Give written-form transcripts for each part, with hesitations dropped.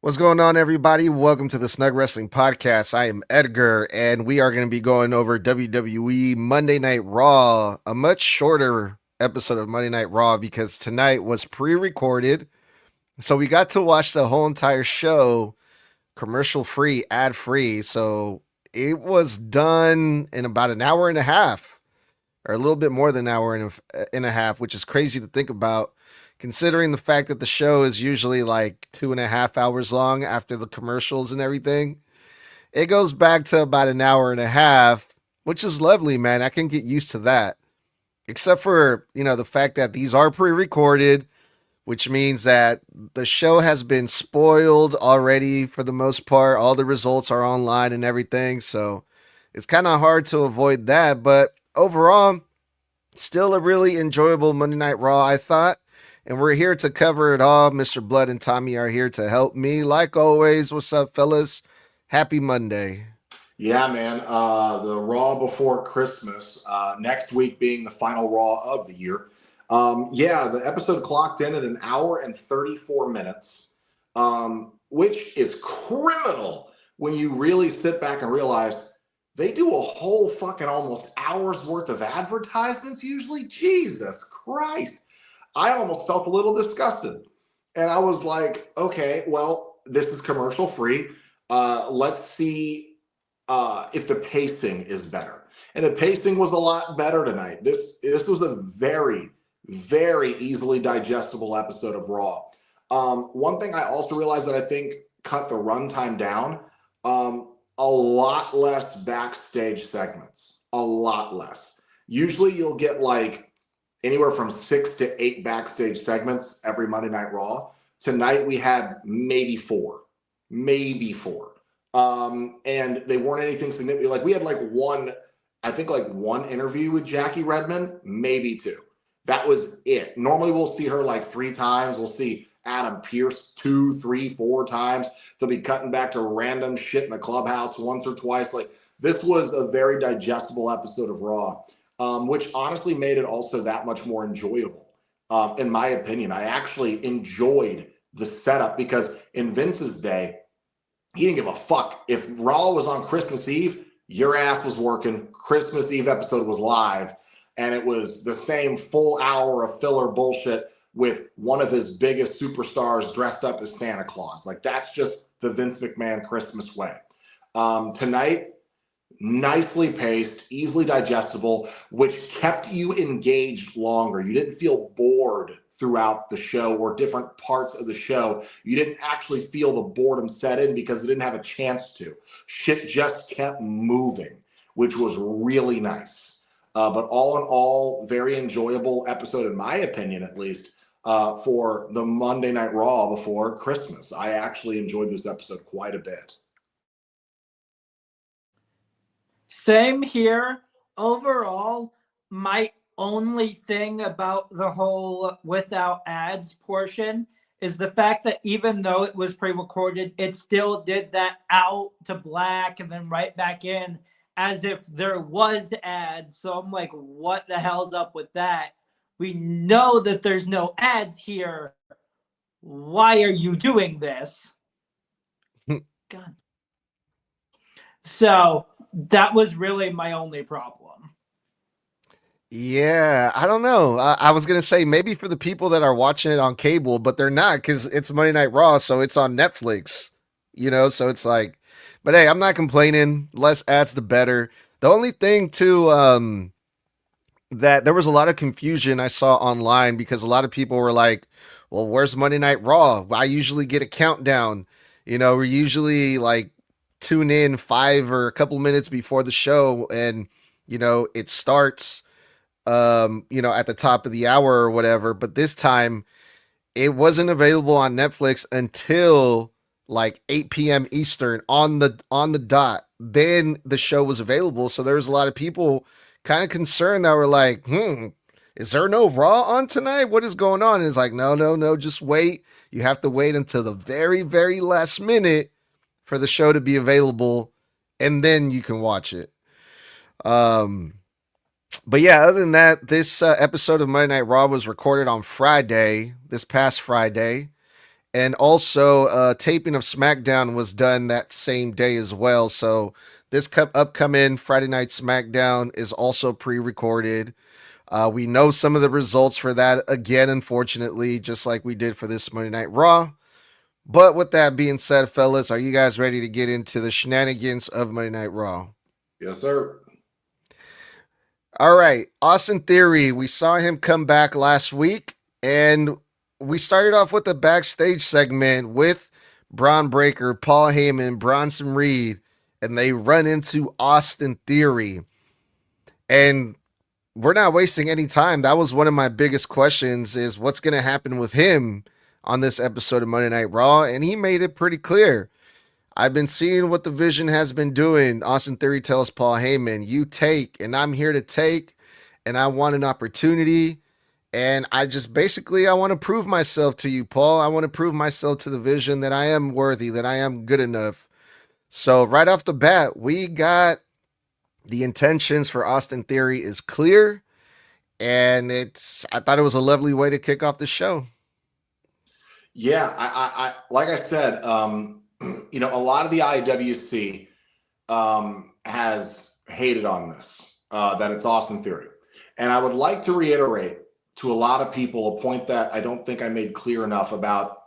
What's going on, everybody? Welcome to the Snug Wrestling Podcast. I am Edgar, and we are going to be going over WWE Monday Night Raw, a much shorter episode of Monday Night Raw because tonight was pre recorded. So we got to watch the whole entire show commercial free, ad free. So it was done in about an hour and a half, or a little bit more than an hour and a half, which is crazy to think about considering the fact that the show is usually like 2.5 hours long after the commercials and everything. It goes back to about an hour and a half, which is lovely, man. I can get used to that. Except for, the fact that these are pre recorded, which means that the show has been spoiled already for the most part. All the results are online and everything. So it's kind of hard to avoid that. But overall, still a really enjoyable Monday Night Raw, I thought. And we're here to cover it all. Mr. Blood and Tommy are here to help me. Like always, what's up, fellas? Happy Monday. Yeah, man. The Raw before Christmas, next week being the final Raw of the year. Yeah, the episode clocked in at an hour and 34 minutes, which is criminal when you really sit back and realize they do a whole fucking almost hour's worth of advertisements usually. Jesus Christ. I almost felt a little disgusted. And I was like, okay, well, this is commercial free. Let's see if the pacing is better. And the pacing was a lot better tonight. This was a very, very easily digestible episode of Raw. One thing I also realized that I think cut the runtime down, a lot less backstage segments. A lot less. Usually you'll get like anywhere from 6 to 8 backstage segments every Monday Night Raw. Tonight we had maybe four. And they weren't anything significant. Like we had one interview with Jackie Redmond, maybe two. That was it. Normally we'll see her like 3 times. We'll see Adam Pearce 2, 3, 4 times. They'll be cutting back to random shit in the clubhouse once or twice. Like this was a very digestible episode of Raw. Which honestly made it also that much more enjoyable. In my opinion, I actually enjoyed the setup because in Vince's day, he didn't give a fuck. If Raw was on Christmas Eve, your ass was working. Christmas Eve episode was live, and it was the same full hour of filler bullshit with one of his biggest superstars dressed up as Santa Claus. Like that's just the Vince McMahon Christmas way. Tonight, nicely paced, easily digestible, which kept you engaged longer. You didn't feel bored throughout the show or different parts of the show. You didn't actually feel the boredom set in because it didn't have a chance to. Shit just kept moving, which was really nice. But all in all, very enjoyable episode, in my opinion, at least, for the Monday Night Raw before Christmas. I actually enjoyed this episode quite a bit. Same here. Overall, my only thing about the whole without ads portion is the fact that even though it was pre-recorded, it still did that out to black and then right back in as if there was ads. So I'm like, what the hell's up with that? We know that there's no ads here. Why are you doing this? God. So that was really my only problem. Yeah, I don't know. I was going to say maybe for the people that are watching it on cable, but they're not because it's Monday Night Raw, so it's on Netflix, so it's like, but hey, I'm not complaining. Less ads, the better. The only thing, too, that there was a lot of confusion I saw online because a lot of people were like, well, where's Monday Night Raw? I usually get a countdown. We're usually like tune in 5 or a couple minutes before the show and, it starts, at the top of the hour or whatever. But this time it wasn't available on Netflix until like 8 p.m. Eastern on the dot. Then the show was available. So there was a lot of people kind of concerned that were like, is there no Raw on tonight? What is going on? And it's like, no, just wait. You have to wait until the very, very last minute for the show to be available, and then you can watch it. But yeah, other than that, this episode of Monday Night Raw was recorded on Friday, this past Friday, And also, taping of SmackDown was done that same day as well. So this upcoming Friday Night SmackDown is also pre-recorded. We know some of the results for that again, unfortunately, just like we did for this Monday Night Raw. But with that being said, fellas, are you guys ready to get into the shenanigans of Monday Night Raw? Yes, sir. All right, Austin Theory. We saw him come back last week, and we started off with a backstage segment with Braun Breaker, Paul Heyman, Bronson Reed, and they run into Austin Theory. And we're not wasting any time. That was one of my biggest questions is what's going to happen with him on this episode of Monday Night Raw, and he made it pretty clear. I've been seeing what the Vision has been doing. Austin Theory tells Paul Heyman, you take, and I'm here to take, and I want an opportunity. And I just basically, I want to prove myself to you, Paul. I want to prove myself to the Vision that I am worthy, that I am good enough. So right off the bat, we got the intentions for Austin Theory is clear. And I thought it was a lovely way to kick off the show. Yeah, I like I said, you know, a lot of the IWC has hated on this, that it's Austin Theory. And I would like to reiterate to a lot of people a point that I don't think I made clear enough about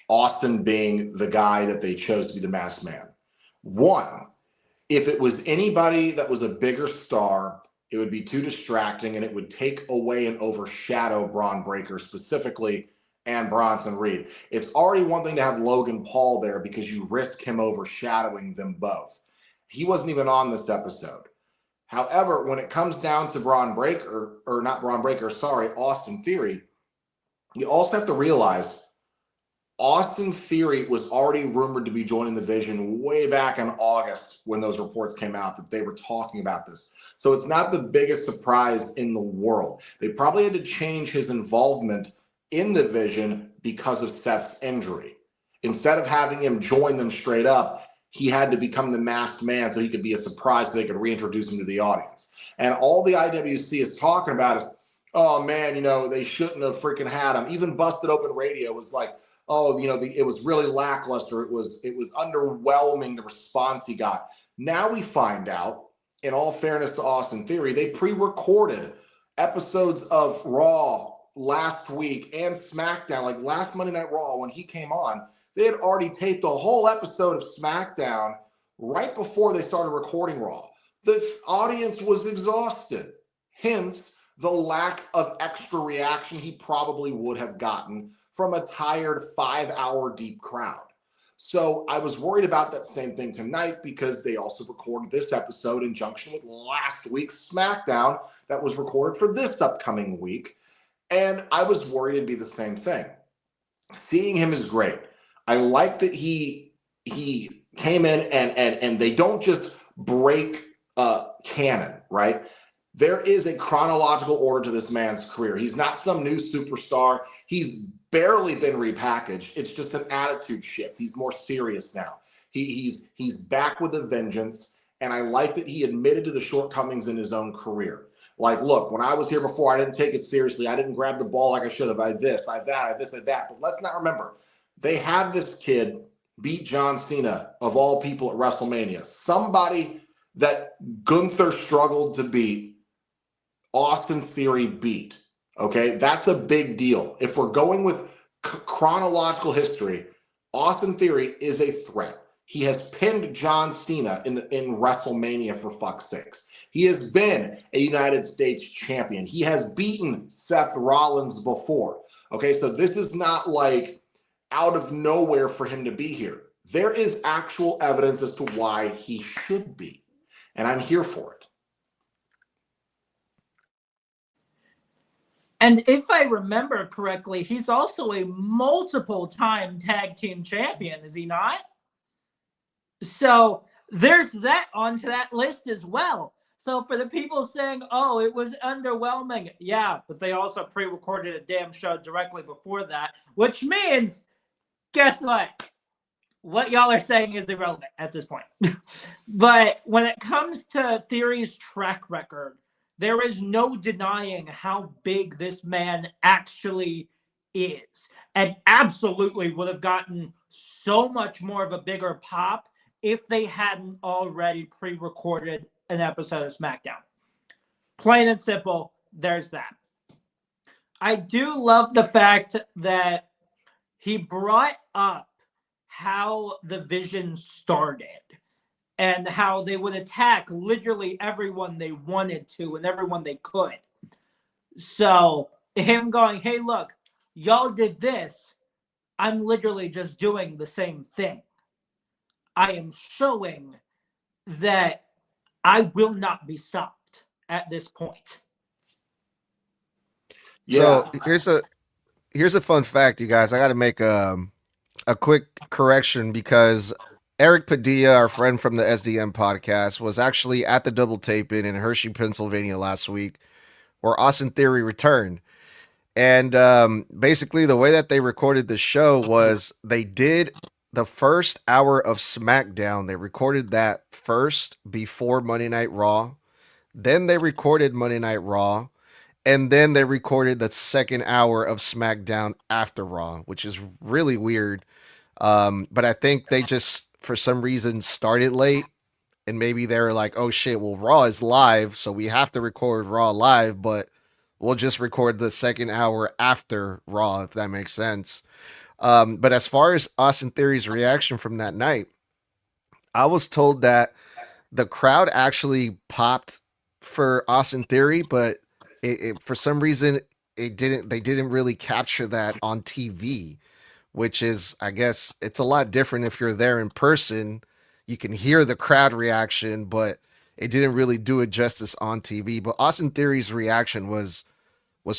Austin being the guy that they chose to be the masked man. One, if it was anybody that was a bigger star, it would be too distracting and it would take away and overshadow Braun Breaker specifically and Bronson Reed. It's already one thing to have Logan Paul there because you risk him overshadowing them both. He wasn't even on this episode. However, when it comes down to Austin Theory, you also have to realize Austin Theory was already rumored to be joining the Vision way back in August when those reports came out that they were talking about this. So it's not the biggest surprise in the world. They probably had to change his involvement in the Vision because of Seth's injury. Instead of having him join them straight up, he had to become the masked man so he could be a surprise so they could reintroduce him to the audience. And all the IWC is talking about is, oh man, you know, they shouldn't have freaking had him. Even Busted Open Radio was like, oh, you know, it was really lackluster. It was underwhelming, the response he got. Now we find out, in all fairness to Austin Theory, they pre-recorded episodes of Raw last week and SmackDown, like last Monday Night Raw when he came on. They had already taped a whole episode of SmackDown right before they started recording Raw. The audience was exhausted. Hence, the lack of extra reaction he probably would have gotten from a tired 5-hour deep crowd. So I was worried about that same thing tonight because they also recorded this episode in junction with last week's SmackDown that was recorded for this upcoming week. And I was worried it'd be the same thing. Seeing him is great. I like that he came in and they don't just break canon, right? There is a chronological order to this man's career. He's not some new superstar. He's barely been repackaged. It's just an attitude shift. He's more serious now. He's back with a vengeance. And I like that he admitted to the shortcomings in his own career. Like, look, when I was here before, I didn't take it seriously. I didn't grab the ball like I should have. I this, I that, I this, I that. But let's not remember, they had this kid beat John Cena, of all people, at WrestleMania. Somebody that Gunther struggled to beat, Austin Theory beat. Okay, that's a big deal. If we're going with chronological history, Austin Theory is a threat. He has pinned John Cena in WrestleMania, for fuck's sakes. He has been a United States champion. He has beaten Seth Rollins before. Okay, so this is not like out of nowhere for him to be here. There is actual evidence as to why he should be. And I'm here for it. And if I remember correctly, he's also a multiple-time tag team champion, is he not? So there's that onto that list as well. So for the people saying, oh, it was underwhelming, yeah, but they also pre-recorded a damn show directly before that, which means, guess what? What y'all are saying is irrelevant at this point. But when it comes to Theory's track record, there is no denying how big this man actually is, and absolutely would have gotten so much more of a bigger pop if they hadn't already pre-recorded an episode of SmackDown. Plain and simple, there's that. I do love the fact that he brought up how the Vision started and how they would attack literally everyone they wanted to and everyone they could. So him going, hey, look, y'all did this. I'm literally just doing the same thing. I am showing that I will not be stopped at this point. So here's a fun fact, you guys. I got to make a quick correction because Eric Padilla, our friend from the SDM podcast, was actually at the double taping in Hershey, Pennsylvania last week, where Austin Theory returned. And basically, the way that they recorded the show was they did the first hour of SmackDown. They recorded that first before Monday Night Raw. Then they recorded Monday Night Raw. And then they recorded the second hour of SmackDown after Raw, which is really weird. But I think they just, for some reason, started late. And maybe they were like, oh shit, well, Raw is live, so we have to record Raw live, but we'll just record the second hour after Raw, if that makes sense. But as far as Austin Theory's reaction from that night, I was told that the crowd actually popped for Austin Theory, but for some reason they didn't really capture that on TV, which is, I guess, it's a lot different if you're there in person. You can hear the crowd reaction, but it didn't really do it justice on TV. But Austin Theory's reaction was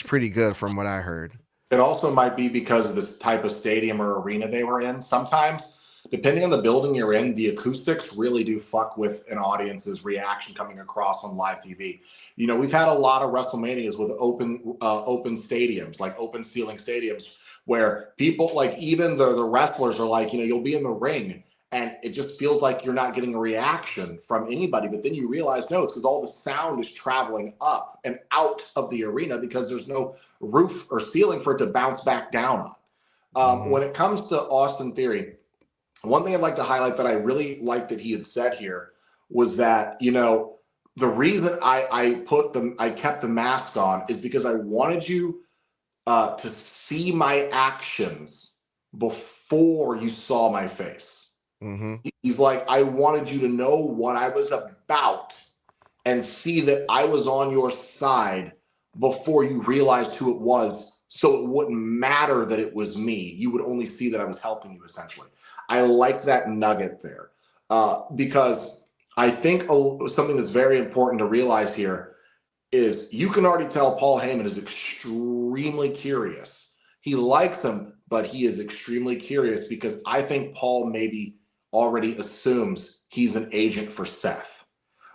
pretty good from what I heard. It also might be because of the type of stadium or arena they were in. Sometimes, depending on the building you're in, the acoustics really do fuck with an audience's reaction coming across on live TV. You know, we've had a lot of WrestleManias with open stadiums, like open ceiling stadiums, where people, like even the wrestlers are like, you know, you'll be in the ring and it just feels like you're not getting a reaction from anybody. But then you realize, no, it's because all the sound is traveling up and out of the arena because there's no roof or ceiling for it to bounce back down on. When it comes to Austin Theory, one thing I'd like to highlight that I really liked that he had said here was that, you know, the reason I kept the mask on is because I wanted you to see my actions before you saw my face. Mm-hmm. He's like, I wanted you to know what I was about and see that I was on your side before you realized who it was. So it wouldn't matter that it was me. You would only see that I was helping you, essentially. I like that nugget there because I think something that's very important to realize here is you can already tell Paul Heyman is extremely curious. He likes him, but he is extremely curious because I think Paul maybe already assumes he's an agent for Seth,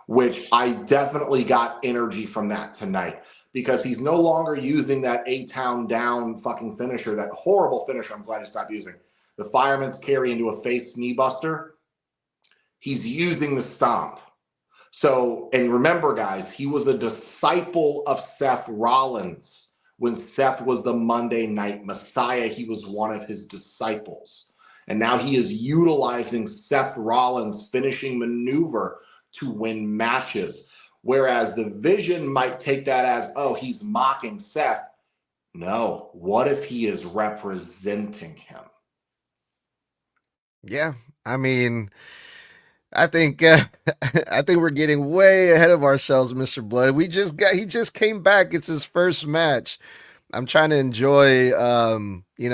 which I definitely got energy from that tonight because he's no longer using that A-Town down fucking finisher, that horrible finisher I'm glad he stopped using. The fireman's carry into a face knee buster. He's using the stomp. So, and remember, guys, he was a disciple of Seth Rollins. When Seth was the Monday Night Messiah, he was one of his disciples. And now he is utilizing Seth Rollins' finishing maneuver to win matches. Whereas the Vision might take that as, oh, he's mocking Seth. No, what if he is representing him? Yeah, I mean, I think we're getting way ahead of ourselves, Mr. Blood. He just came back. It's his first match. I'm trying to enjoy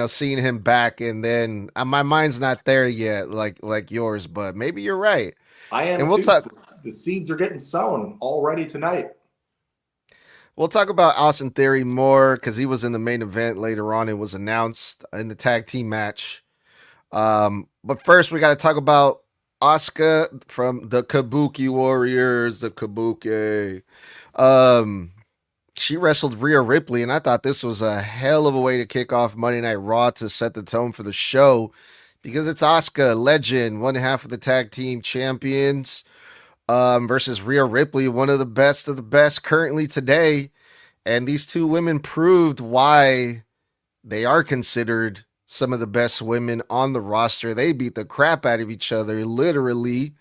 seeing him back, and then my mind's not there yet, like yours, but maybe you're right. I am. And we'll talk. The seeds are getting sown already tonight. We'll talk about Austin Theory more because he was in the main event later on. It was announced in the tag team match. But first, we got to talk about Asuka from the Kabuki Warriors, the Kabuki. She wrestled Rhea Ripley, and I thought this was a hell of a way to kick off Monday Night Raw to set the tone for the show because it's Asuka, legend, one half of the tag team champions, versus Rhea Ripley, one of the best currently today. And these two women proved why they are considered some of the best women on the roster. They beat the crap out of each other, literally.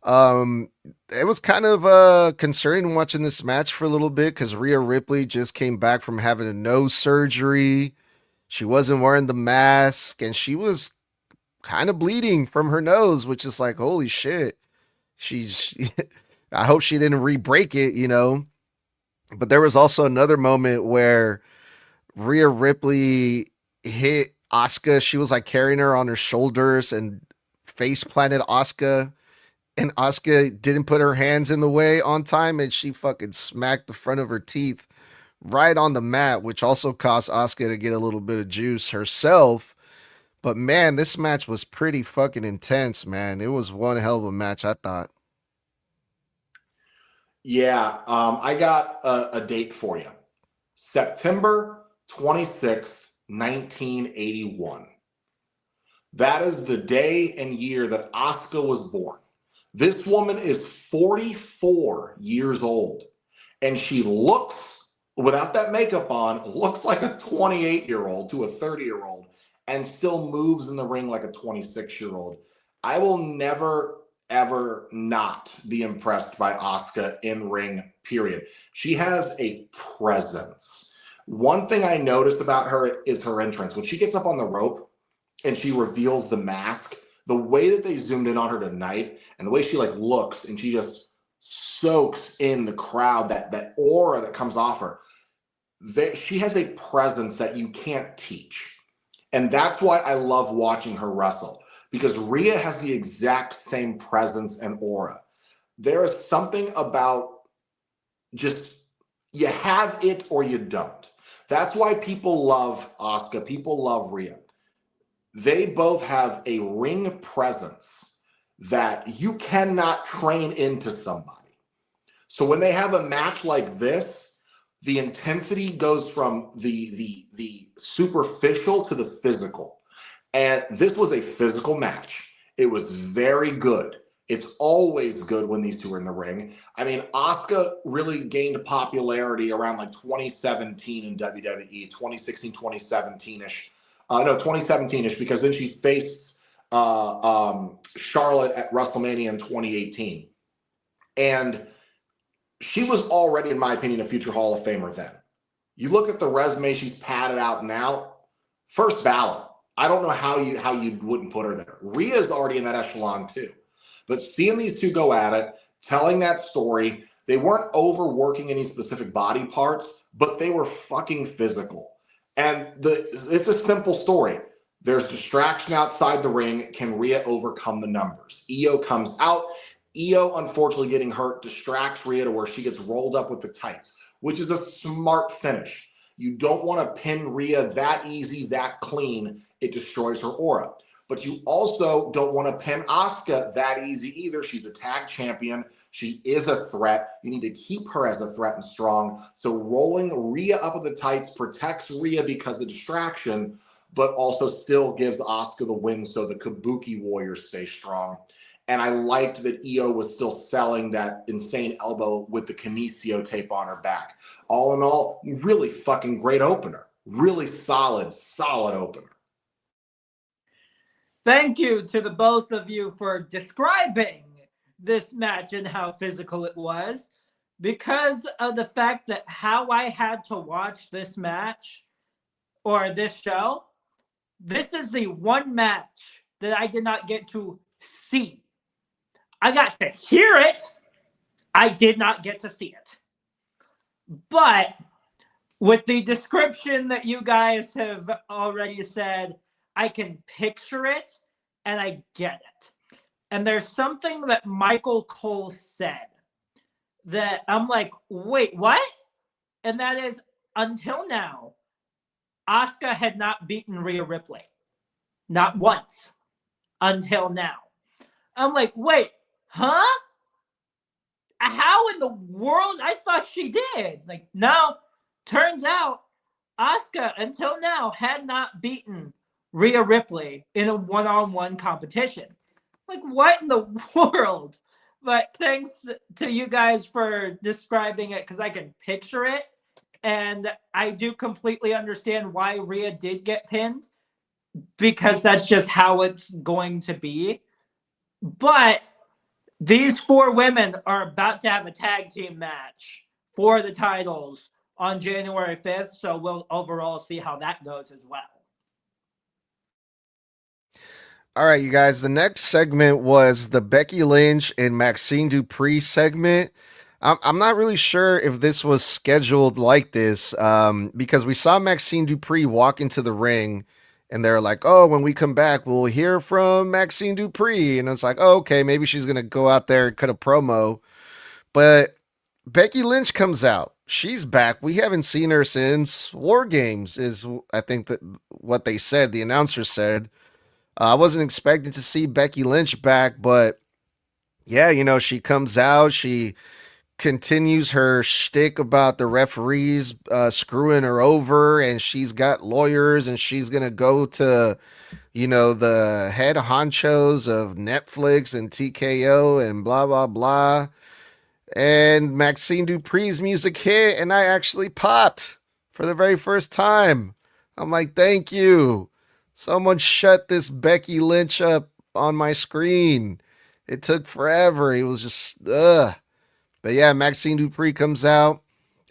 Um, it was kind of concerning watching this match for a little bit because Rhea Ripley just came back from having a nose surgery. She wasn't wearing the mask, and she was kind of bleeding from her nose, which is like, holy shit. She I hope she didn't re-break it, you know. But there was also another moment where Rhea Ripley hit Asuka. She was like carrying her on her shoulders and face planted Asuka. And Asuka didn't put her hands in the way on time, and she fucking smacked the front of her teeth right on the mat, which also caused Asuka to get a little bit of juice herself. But man, this match was pretty fucking intense, man. It was one hell of a match, I thought. Yeah, I got a date for you. September 26th, 1981. That is the day and year that Asuka was born. This woman is 44 years old, and she looks, without that makeup on, looks like a 28-year-old to a 30-year-old, and still moves in the ring like a 26-year-old. I will never, ever not be impressed by Asuka in ring, period. She has a presence. One thing I noticed about her is her entrance. When she gets up on the rope and she reveals the mask, the way that they zoomed in on her tonight and the way she like looks and she just soaks in the crowd, that aura that comes off her, she has a presence that you can't teach. And that's why I love watching her wrestle, because Rhea has the exact same presence and aura. There is something about just, you have it or you don't. That's why people love Asuka. People love Rhea. They both have a ring presence that you cannot train into somebody. So when they have a match like this, the intensity goes from the superficial to the physical. And this was a physical match. It was very good. It's always good when these two are in the ring. I mean, Asuka really gained popularity around like 2017 in WWE, 2016, 2017-ish. No, 2017-ish, because then she faced Charlotte at WrestleMania in 2018. And she was already, in my opinion, a future Hall of Famer then. You look at the resume she's padded out now, first ballot. I don't know how you wouldn't put her there. Rhea's already in that echelon too. But seeing these two go at it, telling that story, they weren't overworking any specific body parts, but they were fucking physical. And it's a simple story. There's distraction outside the ring. Can Rhea overcome the numbers? Io comes out. Io, unfortunately, getting hurt, distracts Rhea to where she gets rolled up with the tights, which is a smart finish. You don't want to pin Rhea that easy, that clean. It destroys her aura. But you also don't want to pin Asuka that easy either. She's a tag champion. She is a threat. You need to keep her as a threat and strong. So rolling Rhea up with the tights protects Rhea because of distraction, but also still gives Asuka the win so the Kabuki Warriors stay strong. And I liked that Io was still selling that insane elbow with the kinesio tape on her back. All in all, really fucking great opener. Really solid opener. Thank you to the both of you for describing this match and how physical it was. Because of the fact that how I had to watch this match or this show, this is the one match that I did not get to see. I got to hear it. I did not get to see it. But with the description that you guys have already said, I can picture it and I get it. And there's something that Michael Cole said that I'm like, wait, what? And that is, until now, Asuka had not beaten Rhea Ripley. Not once. Until now. I'm like, wait, huh? How in the world? I thought she did. Like, no. Turns out, Asuka, until now, had not beaten Rhea Ripley in a one-on-one competition. Like, what in the world? But thanks to you guys for describing it, because I can picture it. And I do completely understand why Rhea did get pinned, because that's just how it's going to be. But these 4 women are about to have a tag team match for the titles on January 5th. So we'll overall see how that goes as well. All right, you guys. The next segment was the Becky Lynch and Maxine Dupree segment. I'm not really sure if this was scheduled like this, because we saw Maxine Dupree walk into the ring, and they're like, "Oh, when we come back, we'll hear from Maxine Dupree," and it's like, "Oh, okay, maybe she's gonna go out there and cut a promo." But Becky Lynch comes out. She's back. We haven't seen her since War Games, is I think that what they said. The announcer said. I wasn't expecting to see Becky Lynch back, but yeah, she comes out. She continues her shtick about the referees screwing her over, and she's got lawyers, and she's gonna go to, the head honchos of Netflix and TKO and blah blah blah. And Maxine Dupree's music hit, and I actually popped for the very first time. I'm like, thank you. Someone shut this Becky Lynch up on my screen. It took forever. It was just, ugh. But yeah, Maxine Dupree comes out,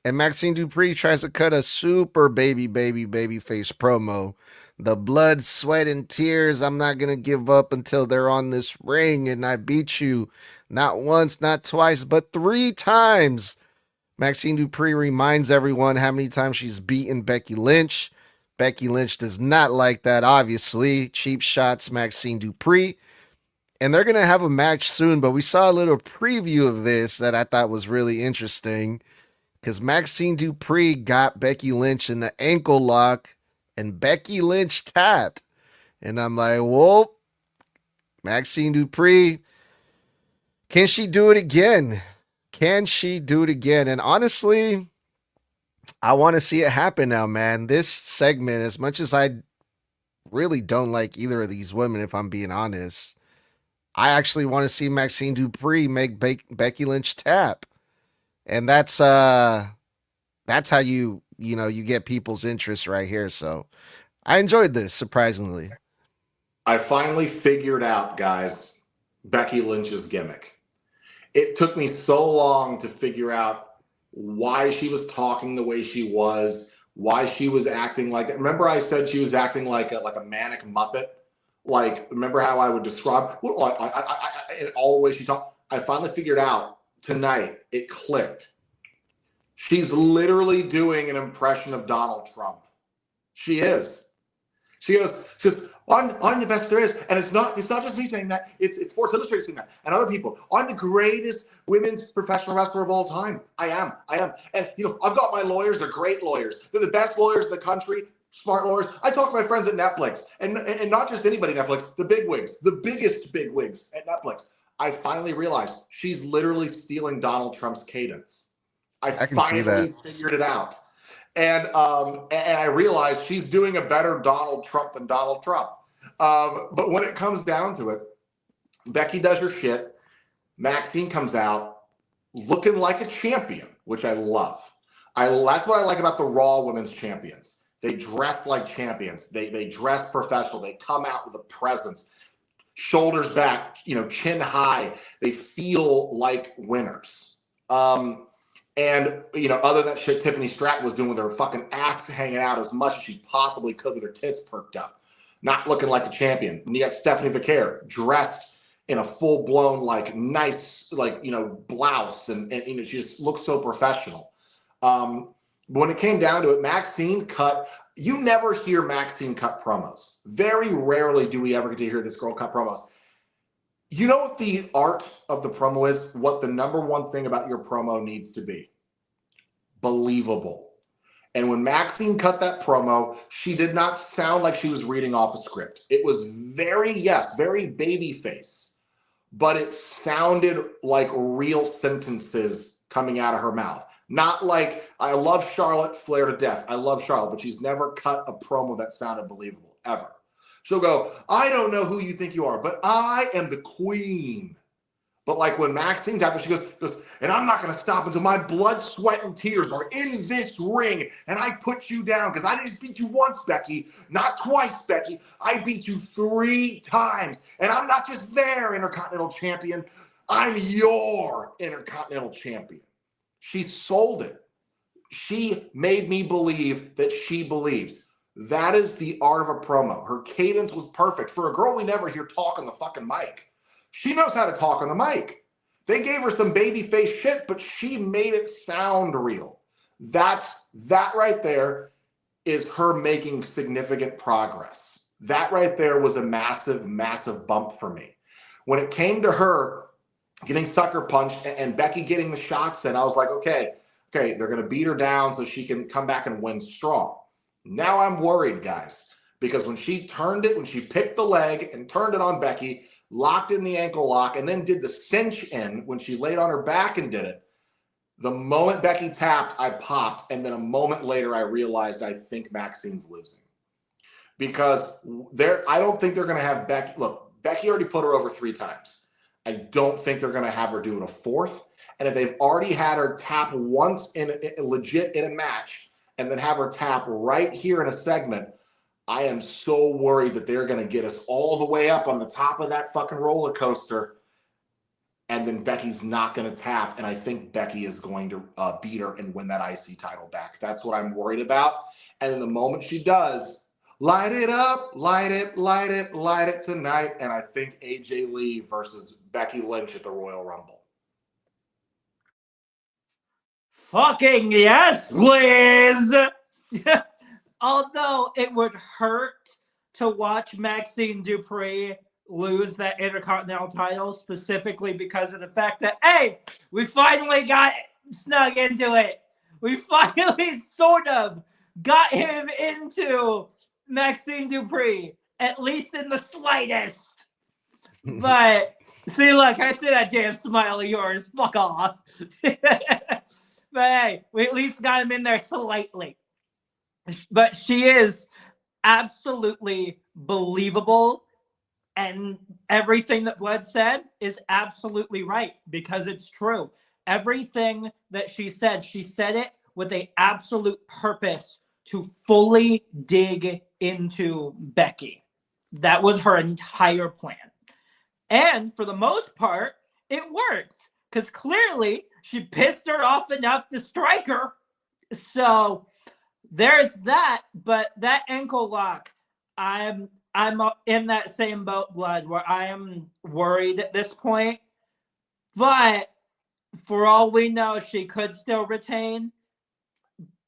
and Maxine Dupree tries to cut a super baby face promo. The blood, sweat, and tears. I'm not going to give up until they're on this ring, and I beat you. Not once, not twice, but 3 times. Maxine Dupree reminds everyone how many times she's beaten Becky Lynch. Becky Lynch does not like that, obviously. Cheap shots, Maxine Dupree. And they're going to have a match soon, but we saw a little preview of this that I thought was really interesting, because Maxine Dupree got Becky Lynch in the ankle lock, and Becky Lynch tapped. And I'm like, whoa, Maxine Dupree, can she do it again? Can she do it again? And honestly, I want to see it happen now, man. This segment, as much as I really don't like either of these women, if I'm being honest, I actually want to see Maxine Dupree make Becky Lynch tap. And that's how you get people's interest right here. So I enjoyed this, surprisingly. I finally figured out, guys, Becky Lynch's gimmick. It took me so long to figure out why she was talking the way she was, why she was acting like that. Remember I said she was acting like a manic Muppet? Like, remember how I would describe in all the ways she talked? I finally figured out tonight, it clicked. She's literally doing an impression of Donald Trump. She is. She goes, I'm the best there is. And it's not just me saying that, it's Sports Illustrated saying that, and other people. I'm the greatest women's professional wrestler of all time. I am. And I've got my lawyers, they're great lawyers. They're the best lawyers in the country, smart lawyers. I talk to my friends at Netflix, and not just anybody at Netflix, the bigwigs, the biggest bigwigs at Netflix. I finally realized she's literally stealing Donald Trump's cadence. I can see that. Figured it out. And I realized she's doing a better Donald Trump than Donald Trump. But when it comes down to it, Becky does her shit. Maxine comes out looking like a champion, which I love. That's what I like about the Raw Women's Champions. They dress like champions. They dress professional. They come out with a presence, shoulders back, chin high. They feel like winners. And, other than that shit Tiffany Stratton was doing with her fucking ass hanging out as much as she possibly could with her tits perked up, not looking like a champion. And you got Stephanie Vaquer dressed in a full-blown, nice, blouse. And she just looks so professional. But when it came down to it, Maxine cut. You never hear Maxine cut promos. Very rarely do we ever get to hear this girl cut promos. You know what the art of the promo is? What the number one thing about your promo needs to be? Believable. And when Maxine cut that promo, she did not sound like she was reading off a script. It was very baby face, but it sounded like real sentences coming out of her mouth. Not like, I love Charlotte Flair to death. I love Charlotte, but she's never cut a promo that sounded believable, ever. She'll go, I don't know who you think you are, but I am the queen But like when Maxine's out there, she goes, and I'm not going to stop until my blood, sweat, and tears are in this ring, and I put you down because I didn't beat you once, Becky, not twice, Becky. I beat you 3 times, and I'm not just their Intercontinental Champion. I'm your Intercontinental Champion. She sold it. She made me believe that she believes. That is the art of a promo. Her cadence was perfect. For a girl we never hear talk on the fucking mic, she knows how to talk on the mic. They gave her some babyface shit, but she made it sound real. That right there is her making significant progress. That right there was a massive, massive bump for me. When it came to her getting sucker punched and Becky getting the shots in, I was like, okay, they're going to beat her down so she can come back and win strong. Now I'm worried, guys, because when she picked the leg and turned it on Becky, locked in the ankle lock, and then did the cinch in when she laid on her back and did it, the moment Becky tapped, I popped, and then a moment later I realized I think Maxine's losing. Because I don't think they're going to have Becky. Look, Becky already put her over 3 times. I don't think they're going to have her do it a 4th. And if they've already had her tap once legit in a match and then have her tap right here in a segment, I am so worried that they're going to get us all the way up on the top of that fucking roller coaster, and then Becky's not going to tap, and I think Becky is going to beat her and win that IC title back. That's what I'm worried about. And then the moment she does, light it up, light it, light it, light it tonight, and I think AJ Lee versus Becky Lynch at the Royal Rumble. Fucking yes, Liz! Although it would hurt to watch Maxine Dupree lose that Intercontinental title, specifically because of the fact that, hey, we finally got Snug into it. We finally sort of got him into Maxine Dupree, at least in the slightest. But, see, look, I see that damn smile of yours. Fuck off. But hey, we at least got him in there slightly. But she is absolutely believable, and everything that Blood said is absolutely right, because it's true. Everything that she said it with an absolute purpose to fully dig into Becky. That was her entire plan. And for the most part, it worked, because clearly she pissed her off enough to strike her. So there's that. But that ankle lock, I'm in that same boat, Blood, where I am worried at this point. But for all we know, she could still retain.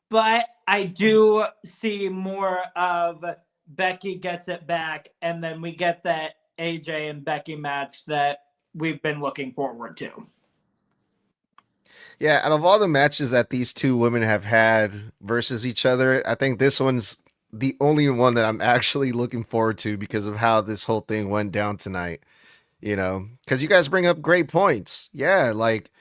But I do see more of Becky gets it back, and then we get that AJ and Becky match that we've been looking forward to. Yeah, out of all the matches that these two women have had versus each other, I think this one's the only one that I'm actually looking forward to because of how this whole thing went down tonight. You know, because you guys bring up great points. Yeah, like,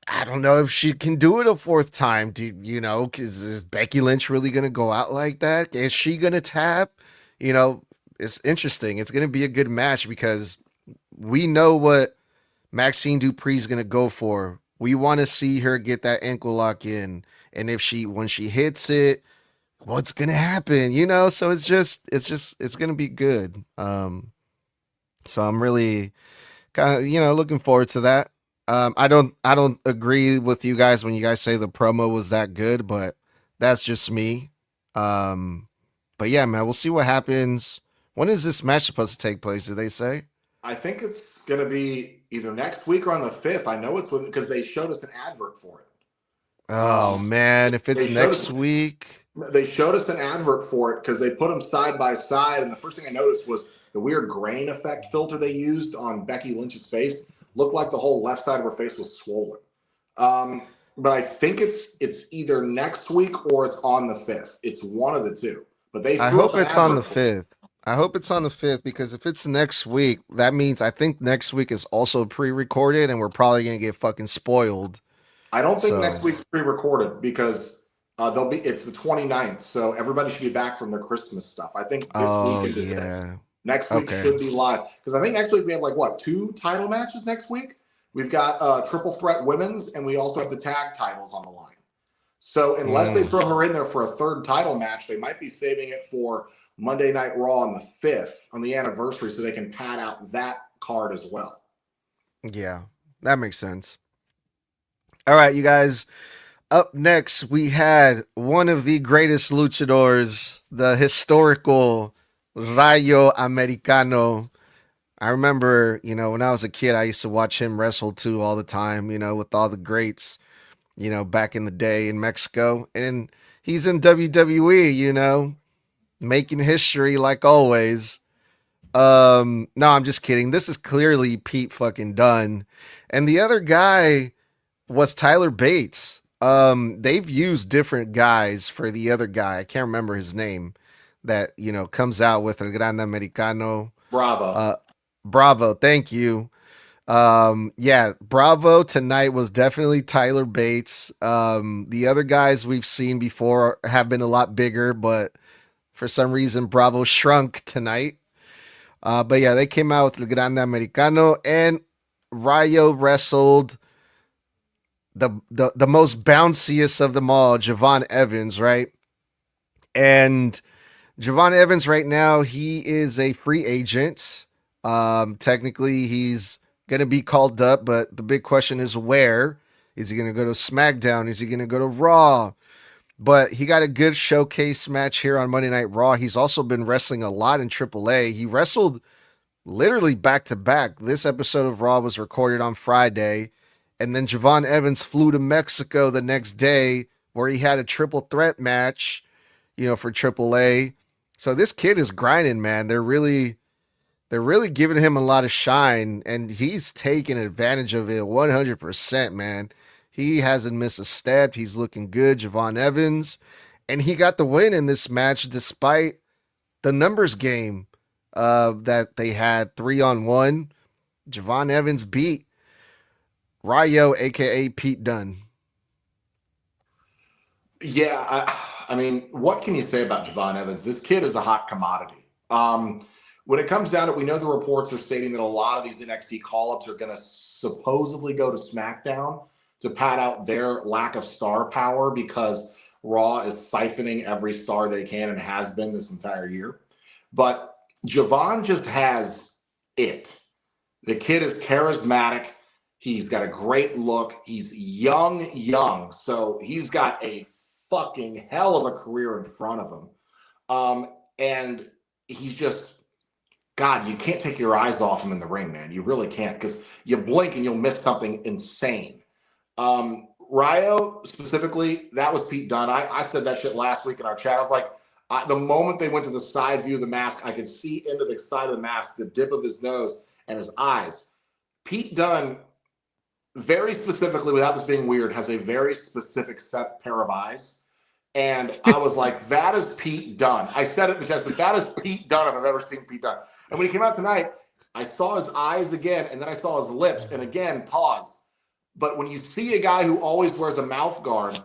I don't know if she can do it a 4th time. Is Becky Lynch really going to go out like that? Is she going to tap? You know, it's interesting. It's going to be a good match because we know what Maxine Dupree's going to go for. We want to see her get that ankle lock in. And when she hits it, what's going to happen? You know, so it's going to be good. So I'm really kind of, looking forward to that. I don't agree with you guys when you guys say the promo was that good, but that's just me. But yeah, man, we'll see what happens. When is this match supposed to take place? Did they say? I think it's going to be either next week or on the 5th. I know it's because they showed us an advert for it. Oh man, if it's next week. They showed us an advert for it because they put them side by side, and the first thing I noticed was the weird grain effect filter they used on Becky Lynch's face. Looked like the whole left side of her face was swollen. But I think it's either next week or it's on the 5th. It's one of the two. But I hope it's on the 5th. I hope it's on the 5th because if it's next week, that means I think next week is also pre-recorded and we're probably going to get fucking spoiled. I don't think next week's pre-recorded because it's the 29th. So everybody should be back from their Christmas stuff. I think this week is Next week Okay. should be live. Because I think next week we have like, what, 2 title matches next week? We've got triple threat women's, and we also have the tag titles on the line. So unless they throw her in there for a 3rd title match, they might be saving it for Monday Night Raw on the 5th, on the anniversary, so they can pad out that card as well. Yeah, that makes sense. All right, you guys. Up next, we had one of the greatest luchadors, the historical Rayo Americano. I remember, when I was a kid, I used to watch him wrestle too all the time, with all the greats, back in the day in Mexico. And he's in WWE, making history like always. No, I'm just kidding. This is clearly Pete fucking Dunne. And the other guy was Tyler Bates. They've used different guys for the other guy. I can't remember his name that, comes out with El Grande Americano. Bravo. Bravo. Thank you. Yeah, Bravo tonight was definitely Tyler Bates. The other guys we've seen before have been a lot bigger, but for some reason Bravo shrunk tonight. But yeah, they came out with El Grande Americano, and Rayo wrestled the most bounciest of them all, Javon Evans, right? And Javon Evans right now, he is a free agent. Technically, he's going to be called up, but the big question is where? Is he going to go to SmackDown? Is he going to go to Raw? But he got a good showcase match here on Monday Night Raw. He's also been wrestling a lot in AAA. He wrestled literally back to back. This episode of Raw was recorded on Friday, and then Javon Evans flew to Mexico the next day where he had a triple threat match, for AAA. So this kid is grinding, man. They're really giving him a lot of shine, and he's taking advantage of it 100%, man. He hasn't missed a step. He's looking good, Javon Evans, and he got the win in this match despite the numbers game that they had 3-on-1. Javon Evans beat Rayo, aka Pete Dunne. Yeah, I mean, what can you say about Javon Evans? This kid is a hot commodity. When it comes down to it, we know the reports are stating that a lot of these NXT call-ups are going to supposedly go to SmackDown to pad out their lack of star power because Raw is siphoning every star they can and has been this entire year. But Javon just has it. The kid is charismatic. He's got a great look. He's young. So he's got a fucking hell of a career in front of him. And he's just, God, you can't take your eyes off him in the ring, man. You really can't, because you blink and you'll miss something insane. Rayo, specifically, that was Pete Dunne. I said that shit last week in our chat. I was like, the moment they went to the side view of the mask, I could see into the side of the mask, the dip of his nose and his eyes. Pete Dunne, very specifically, without this being weird, has a very specific set pair of eyes. And I was like, that is Pete Dunne. I said it in the chest, that is Pete Dunne if I've ever seen Pete Dunne. And when he came out tonight, I saw his eyes again, and then I saw his lips, and again, pause. But when you see a guy who always wears a mouth guard,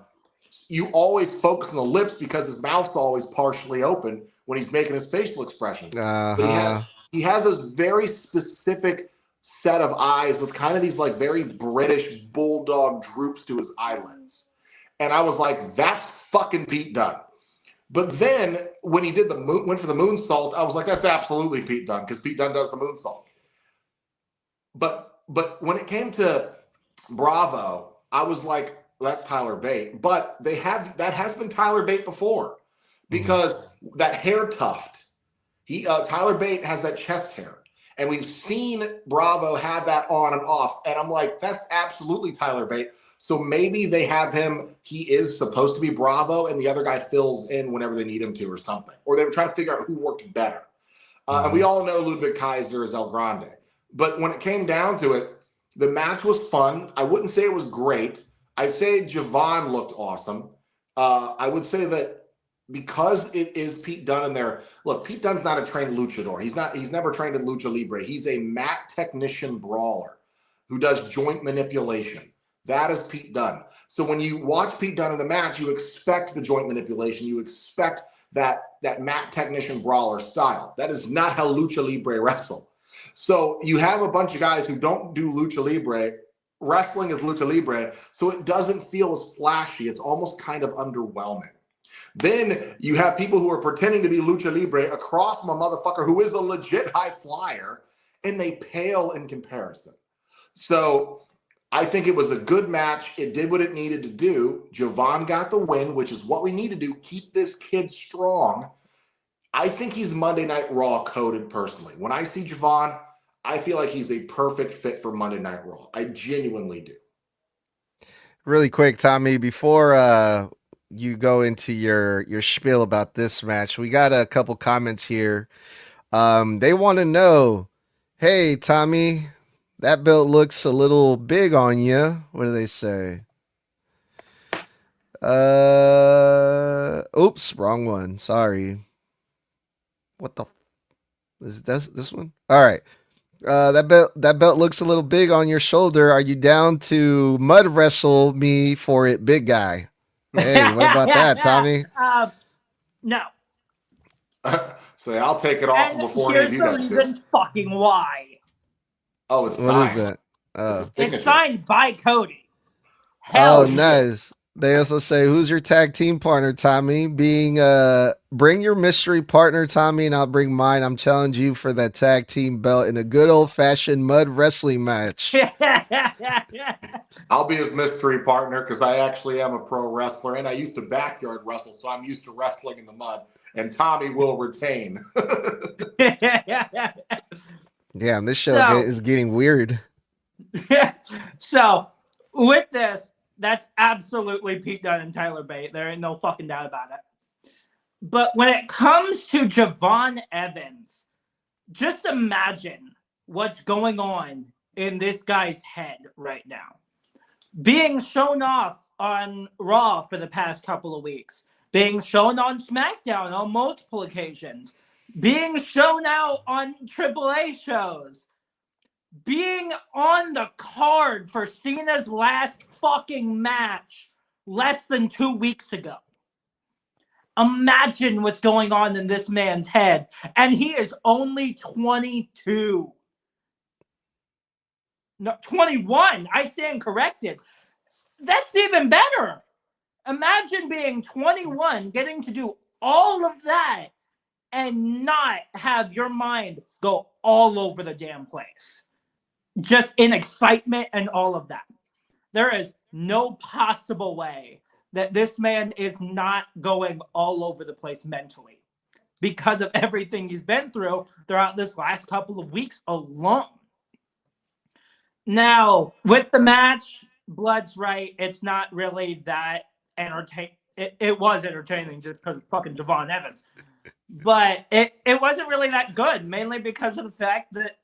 you always focus on the lips because his mouth's always partially open when he's making his facial expressions. But he has this very specific set of eyes with kind of these like very British bulldog droops to his eyelids. And I was like, that's fucking Pete Dunne. But then when he did went for the moonsault, I was like, that's absolutely Pete Dunne, because Pete Dunne does the moonsault. But when it came to Bravo, I was like, that's Tyler Bate. But that has been Tyler Bate before, because that hair tuft, Tyler Bate has that chest hair. And we've seen Bravo have that on and off. And I'm like, that's absolutely Tyler Bate. So maybe they have him, he is supposed to be Bravo, and the other guy fills in whenever they need him to or something. Or they were trying to figure out who worked better. And we all know Ludwig Kaiser is El Grande. But when it came down to it, the match was fun. I wouldn't say it was great. I'd say Javon looked awesome. I would say that because it is Pete Dunne in there. Look, Pete Dunne's not a trained luchador. He's never trained in lucha libre. He's a mat technician brawler who does joint manipulation. That is Pete Dunne. So when you watch Pete Dunne in the match, you expect the joint manipulation. You expect that mat technician brawler style. That is not how lucha libre wrestle. So you have a bunch of guys who don't do lucha libre. Wrestling is lucha libre, so it doesn't feel as flashy. It's almost kind of underwhelming. Then you have people who are pretending to be lucha libre across from a motherfucker who is a legit high flyer, and they pale in comparison. So I think it was a good match. It did what it needed to do. Javon got the win, which is what we need to do. Keep this kid strong. I think he's Monday Night Raw coded personally. When I see Javon, I feel like he's a perfect fit for Monday Night Raw. I genuinely do. Really quick, Tommy, before you go into your spiel about this match, we got a couple comments here. They want to know, hey, Tommy, that belt looks a little big on you. What do they say? Oops, wrong one. Sorry. What the? Is this one? All right. That belt looks a little big on your shoulder. Are you down to mud wrestle me for it, big guy? Hey, what about that, Tommy? No. So I'll take it off And before any of here's you the guys reason do. fucking why. Oh, it's What is signed. that? It's a signature. It's signed by Cody. Hell Oh, yeah. nice. They also say, who's your tag team partner, Tommy? Bring your mystery partner, Tommy, and I'll bring mine. I'm challenging you for that tag team belt in a good old fashioned mud wrestling match. I'll be his mystery partner because I actually am a pro wrestler and I used to backyard wrestle, so I'm used to wrestling in the mud. And Tommy will retain. Damn, this show is getting weird. So, with this, that's absolutely Pete Dunne and Tyler Bate. There ain't no fucking doubt about it. But when it comes to Javon Evans, just imagine what's going on in this guy's head right now. Being shown off on Raw for the past couple of weeks, being shown on SmackDown on multiple occasions, being shown out on AAA shows, being on the card for Cena's last fucking match less than 2 weeks ago. Imagine what's going on in this man's head. And he is only 22. No, 21. I stand corrected. That's even better. Imagine being 21, getting to do all of that, and not have your mind go all over the damn place. Just in excitement and all of that. There is no possible way that this man is not going all over the place mentally because of everything he's been through throughout this last couple of weeks alone. Now, with the match, Blood's right. It's not really that entertaining. It was entertaining just because of fucking Javon Evans. But it wasn't really that good, mainly because of the fact that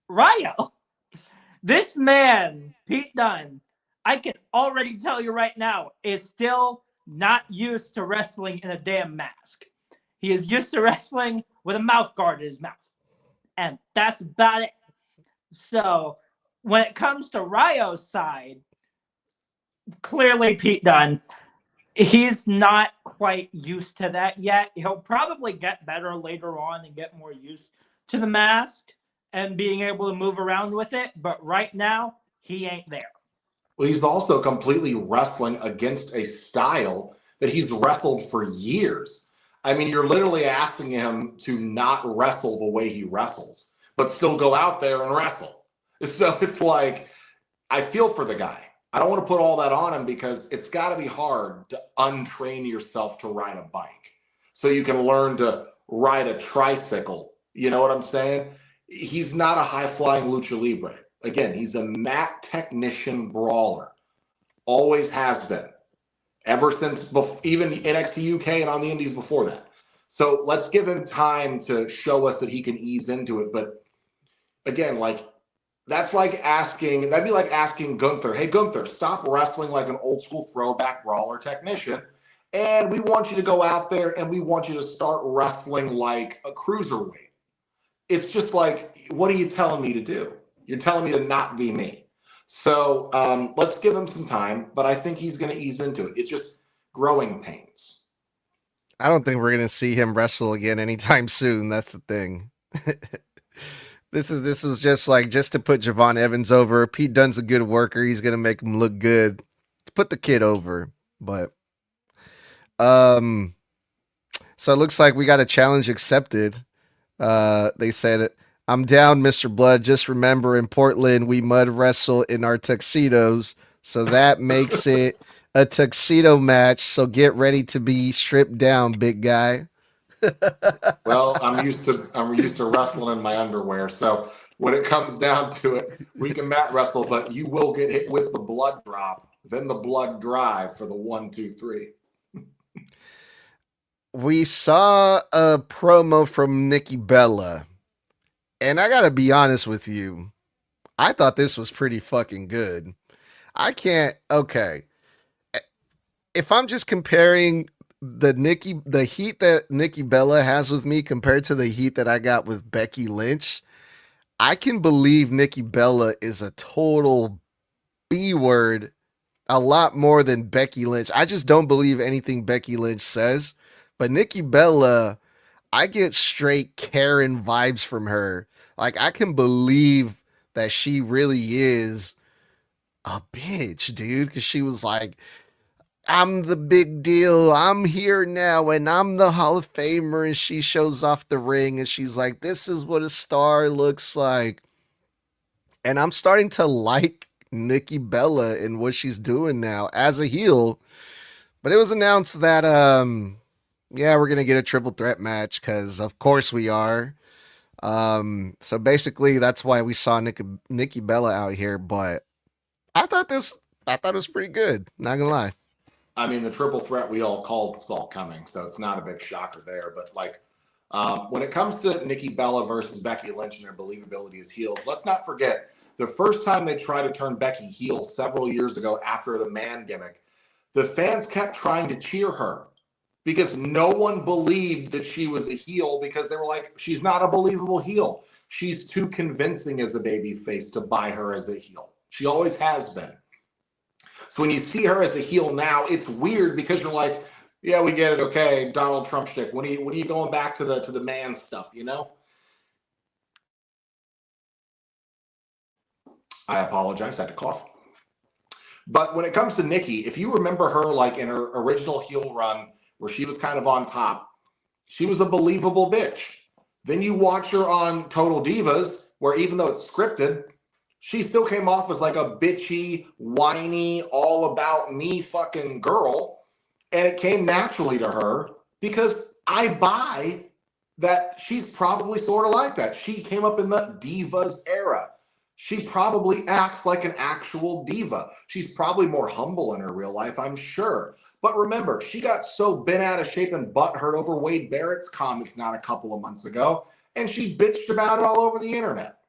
Ryo, this man, Pete Dunne, I can already tell you right now, is still not used to wrestling in a damn mask. He is used to wrestling with a mouth guard in his mouth. And that's about it. So, when it comes to Ryo's side, clearly Pete Dunne, he's not quite used to that yet. He'll probably get better later on and get more used to the mask and being able to move around with it. But right now, he ain't there. Well, he's also completely wrestling against a style that he's wrestled for years. I mean, you're literally asking him to not wrestle the way he wrestles, but still go out there and wrestle. So it's like, I feel for the guy. I don't want to put all that on him because it's got to be hard to untrain yourself to ride a bike so you can learn to ride a tricycle. You know what I'm saying? He's not a high-flying lucha libre. Again, he's a mat technician brawler. Always has been. Ever since even NXT UK and on the indies before that. So let's give him time to show us that he can ease into it. But again, that'd be like asking Gunther, hey, Gunther, stop wrestling like an old school throwback brawler technician. And we want you to go out there and we want you to start wrestling like a cruiserweight. It's just like, what are you telling me to do? You're telling me to not be me. So let's give him some time, but I think he's going to ease into it. It's just growing pains. I don't think we're gonna see him wrestle again anytime soon. That's the thing. This was just to put Javon Evans over. Pete Dunne's a good worker. He's gonna make him look good. Put the kid over. But um so it looks like we got a challenge accepted. They said, I'm down, Mr. Blood. Just remember in Portland we mud wrestle in our tuxedos. So that makes it a tuxedo match. So get ready to be stripped down, big guy. Well, I'm used to wrestling in my underwear. So when it comes down to it, we can mat wrestle, but you will get hit with the blood drop, then the blood drive for the 1, 2, 3. We saw a promo from Nikki Bella, and I gotta be honest with you. I thought this was pretty fucking good. I can't. Okay, if I'm just comparing the heat that Nikki Bella has with me compared to the heat that I got with Becky Lynch, I can believe Nikki Bella is a total B word a lot more than Becky Lynch. I just don't believe anything Becky Lynch says. But Nikki Bella, I get straight Karen vibes from her. Like, I can believe that she really is a bitch, dude. Because she was like, I'm the big deal. I'm here now and I'm the Hall of Famer. And she shows off the ring and she's like, this is what a star looks like. And I'm starting to like Nikki Bella and what she's doing now as a heel. But it was announced that yeah, we're gonna get a triple threat match because of course we are. So basically that's why we saw Nikki Bella out here. But I thought it was pretty good. Not gonna lie. I mean, the triple threat we all called saw coming, so it's not a big shocker there. But like, when it comes to Nikki Bella versus Becky Lynch and their believability as heels, let's not forget the first time they tried to turn Becky heel several years ago after the man gimmick, the fans kept trying to cheer her because no one believed that she was a heel because they were like, she's not a believable heel. She's too convincing as a baby face to buy her as a heel. She always has been. So when you see her as a heel now, it's weird because you're like, yeah, we get it. Okay, Donald Trump shtick. When are you going back to the man stuff, you know? I apologize. I had to cough. But when it comes to Nikki, if you remember her like in her original heel run where she was kind of on top, she was a believable bitch. Then you watch her on Total Divas, where even though it's scripted, she still came off as like a bitchy, whiny, all about me fucking girl. And it came naturally to her because I buy that she's probably sort of like that. She came up in the divas era. She probably acts like an actual diva. She's probably more humble in her real life, I'm sure. But remember, she got so bent out of shape and butthurt over Wade Barrett's comments not a couple of months ago, and she bitched about it all over the internet.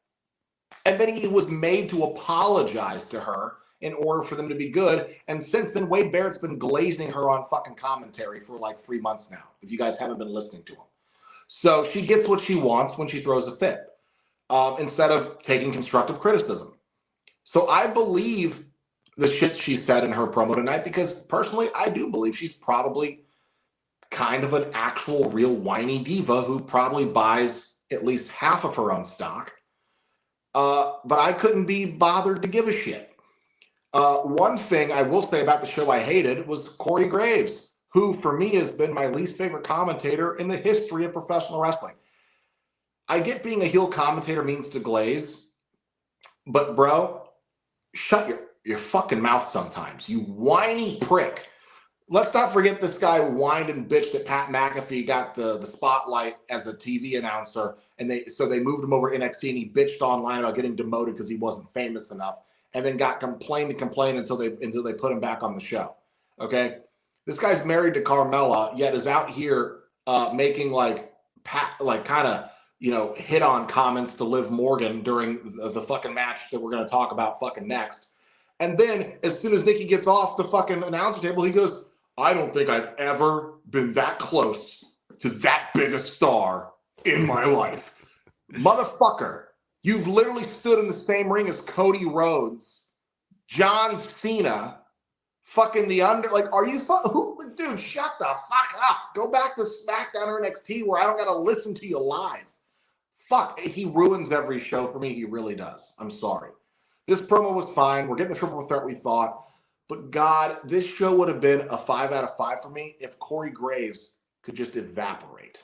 And then he was made to apologize to her in order for them to be good. And since then, Wade Barrett's been glazing her on fucking commentary for like 3 months now, if you guys haven't been listening to him. So she gets what she wants when she throws a fit. Instead of taking constructive criticism. So I believe the shit she said in her promo tonight because personally, I do believe she's probably kind of an actual real whiny diva who probably buys at least half of her own stock. But I couldn't be bothered to give a shit. One thing I will say about the show I hated was Corey Graves, who for me has been my least favorite commentator in the history of professional wrestling. I get being a heel commentator means to glaze, but bro, shut your fucking mouth sometimes, you whiny prick. Let's not forget this guy whined and bitched that Pat McAfee got the spotlight as a TV announcer, and they moved him over to NXT, and he bitched online about getting demoted because he wasn't famous enough, and then got complained until they put him back on the show. Okay, this guy's married to Carmella, yet is out here making kind of hit on comments to Liv Morgan during the fucking match that we're going to talk about fucking next. And then as soon as Nikki gets off the fucking announcer table, he goes, I don't think I've ever been that close to that big a star in my life. Motherfucker, you've literally stood in the same ring as Cody Rhodes, John Cena, fucking the under. Like, are you dude? Shut the fuck up. Go back to SmackDown or NXT where I don't gotta listen to you live. Fuck, he ruins every show for me. He really does. I'm sorry. This promo was fine. We're getting the triple threat we thought, but God, this show would have been a 5 out of 5 for me if Corey Graves could just evaporate.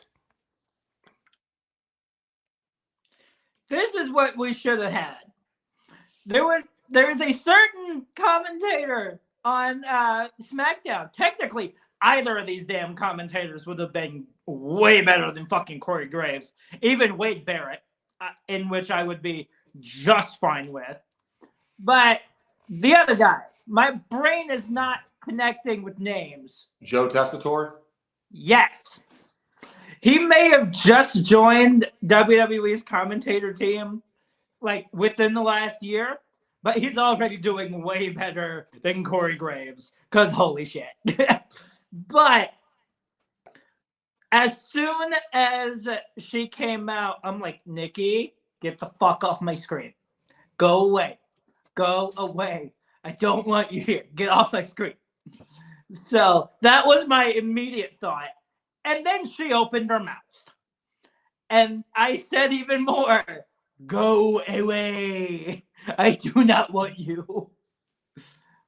This is what we should have had. There is a certain commentator on SmackDown. Technically, either of these damn commentators would have been way better than fucking Corey Graves. Even Wade Barrett, in which I would be just fine with. But the other guy, my brain is not connecting with names. Joe Tessitore? Yes. He may have just joined WWE's commentator team like within the last year, but he's already doing way better than Corey Graves because holy shit. But as soon as she came out, I'm like, Nikki, get the fuck off my screen. Go away. Go away. I don't want you here. Get off my screen. So that was my immediate thought. And then she opened her mouth. And I said even more, go away. I do not want you.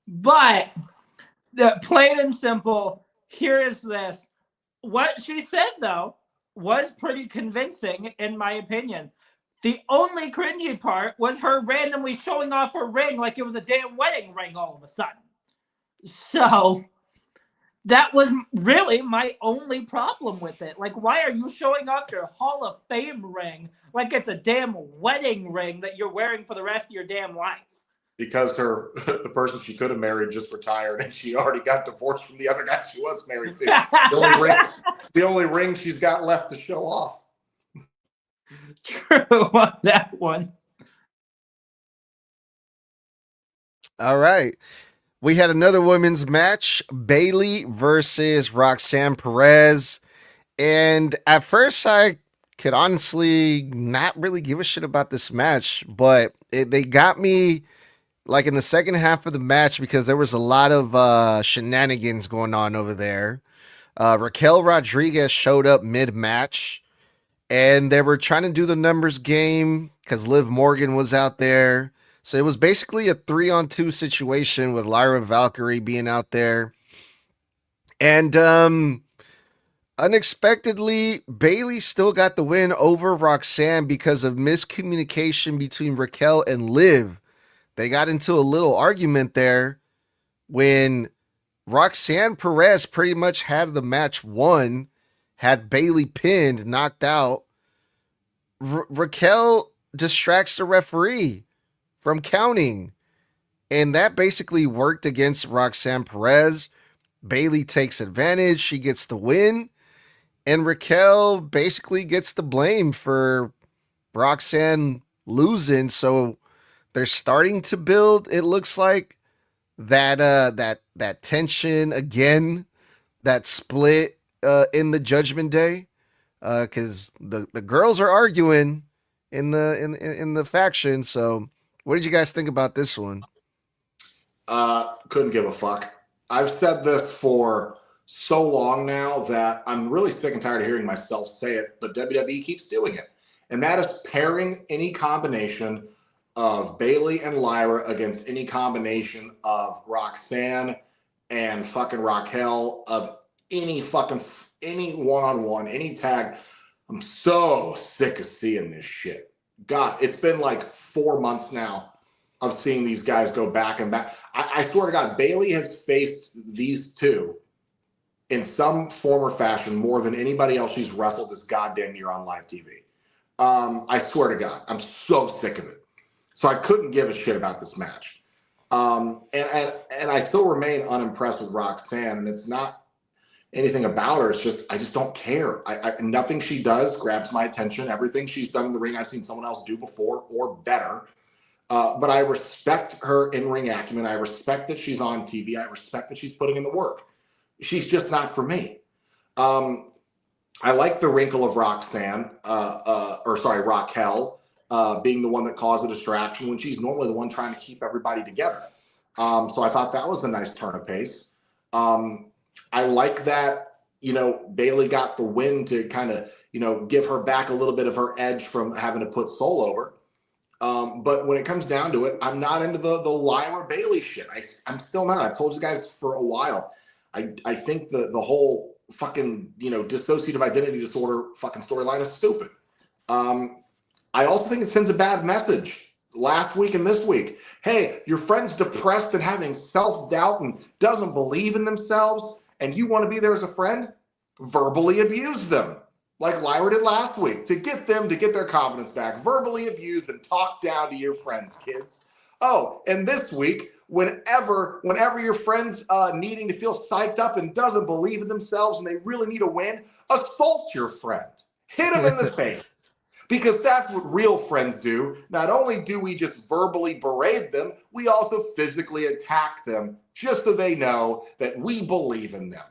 But plain and simple, here is this. What she said, though, was pretty convincing, in my opinion. The only cringy part was her randomly showing off her ring like it was a damn wedding ring all of a sudden. So that was really my only problem with it. Like, why are you showing off your Hall of Fame ring like it's a damn wedding ring that you're wearing for the rest of your damn life? Because the person she could have married just retired and she already got divorced from the other guy she was married to. The only ring she's got left to show off. True on that one. All right. We had another women's match, Bayley versus Roxanne Perez. And at first, I could honestly not really give a shit about this match, but they got me like in the second half of the match because there was a lot of shenanigans going on over there. Raquel Rodriguez showed up mid-match, and they were trying to do the numbers game because Liv Morgan was out there. So it was basically a 3-on-2 situation with Lyra Valkyrie being out there. And unexpectedly, Bayley still got the win over Roxanne because of miscommunication between Raquel and Liv. They got into a little argument there when Roxanne Perez pretty much had the match won, had Bayley pinned, knocked out. Raquel distracts the referee from counting, and that basically worked against Roxanne Perez. Bayley takes advantage. She gets the win, and Raquel basically gets the blame for Roxanne losing. So they're starting to build, it looks like, that tension again, that split in the Judgment Day, because the girls are arguing in the faction. So what did you guys think about this one? Couldn't give a fuck. I've said this for so long now that I'm really sick and tired of hearing myself say it, but WWE keeps doing it. And that is pairing any combination of Bayley and Lyra against any combination of Roxanne and fucking Raquel, of any one-on-one, any tag. I'm so sick of seeing this shit. God, it's been like 4 months now of seeing these guys go back and back. I swear to God, Bayley has faced these two in some form or fashion more than anybody else she's wrestled this goddamn year on live TV. I swear to God, I'm so sick of it. So I couldn't give a shit about this match. And I still remain unimpressed with Roxanne, and it's not anything about her. It's just, I just don't care. Nothing she does grabs my attention. Everything she's done in the ring, I've seen someone else do before or better. But I respect her in-ring acumen. I respect that she's on TV. I respect that she's putting in the work. She's just not for me. I like the wrinkle of Roxanne, Raquel, being the one that caused the distraction when she's normally the one trying to keep everybody together. So I thought that was a nice turn of pace. I like that, Bailey got the win to kind of, give her back a little bit of her edge from having to put Soul over. But when it comes down to it, I'm not into the Lyra Bailey shit. I'm still not. I've told you guys for a while. I think the whole fucking, dissociative identity disorder fucking storyline is stupid. I also think it sends a bad message last week and this week. Hey, your friend's depressed and having self-doubt and doesn't believe in themselves, and you want to be there as a friend? Verbally abuse them, like Lyra did last week, to get them to get their confidence back. Verbally abuse and talk down to your friends, kids. Oh, and this week, whenever your friend's needing to feel psyched up and doesn't believe in themselves and they really need a win, assault your friend. Hit them in the face. Because that's what real friends do. Not only do we just verbally berate them, we also physically attack them just so they know that we believe in them.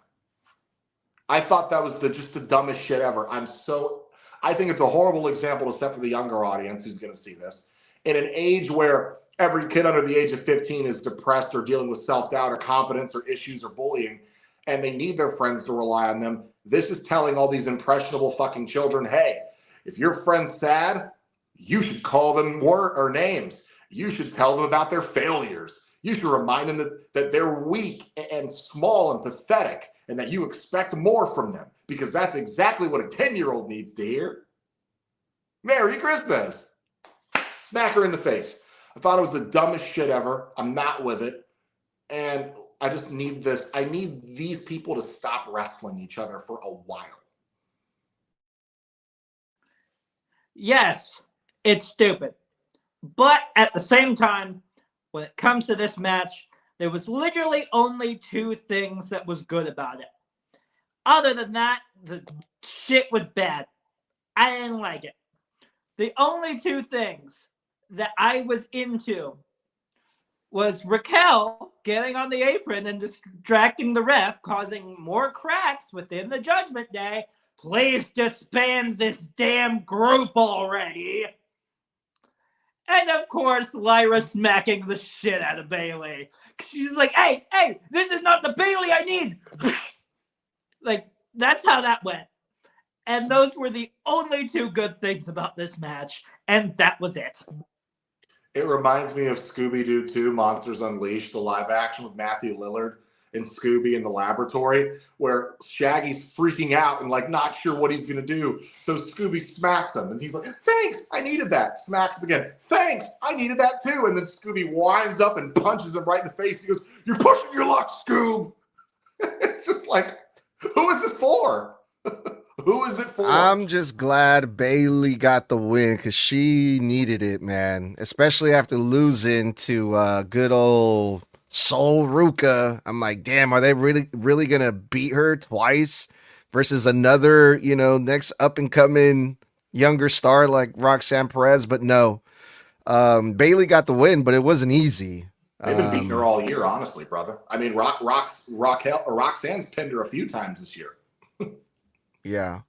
I thought that was just the dumbest shit ever. I think it's a horrible example to set for the younger audience who's going to see this. In an age where every kid under the age of 15 is depressed or dealing with self-doubt or confidence or issues or bullying, and they need their friends to rely on them, this is telling all these impressionable fucking children, hey, if your friend's sad, you should call them names. You should tell them about their failures. You should remind them that they're weak and small and pathetic and that you expect more from them, because that's exactly what a 10-year-old needs to hear. Merry Christmas. Smack her in the face. I thought it was the dumbest shit ever. I'm not with it. And I just need this. I need these people to stop wrestling each other for a while. Yes, it's stupid. But at the same time, when it comes to this match, there was literally only two things that was good about it. Other than that, the shit was bad. I didn't like it. The only two things that I was into was Raquel getting on the apron and distracting the ref, causing more cracks within the Judgment Day. Please disband this damn group already. And of course, Lyra smacking the shit out of Bailey. She's like, hey, this is not the Bailey I need. Like, that's how that went. And those were the only two good things about this match. And that was it. It reminds me of Scooby-Doo 2, Monsters Unleashed, the live action with Matthew Lillard and Scooby in the laboratory, where Shaggy's freaking out and like not sure what he's gonna do. So Scooby smacks him and he's like, thanks, I needed that. Smacks him again. Thanks, I needed that too. And then Scooby winds up and punches him right in the face. He goes, you're pushing your luck, Scoob. It's just like, who is this for? Who is it for? I'm just glad Bailey got the win because she needed it, man. Especially after losing to good old Sol Ruka. I'm like, damn, are they really gonna beat her twice versus another, next up and coming younger star like Roxanne Perez? But no, Bailey got the win, but it wasn't easy. They've been beating her all year, honestly, brother. I mean, Roxanne's pinned her a few times this year. Yeah.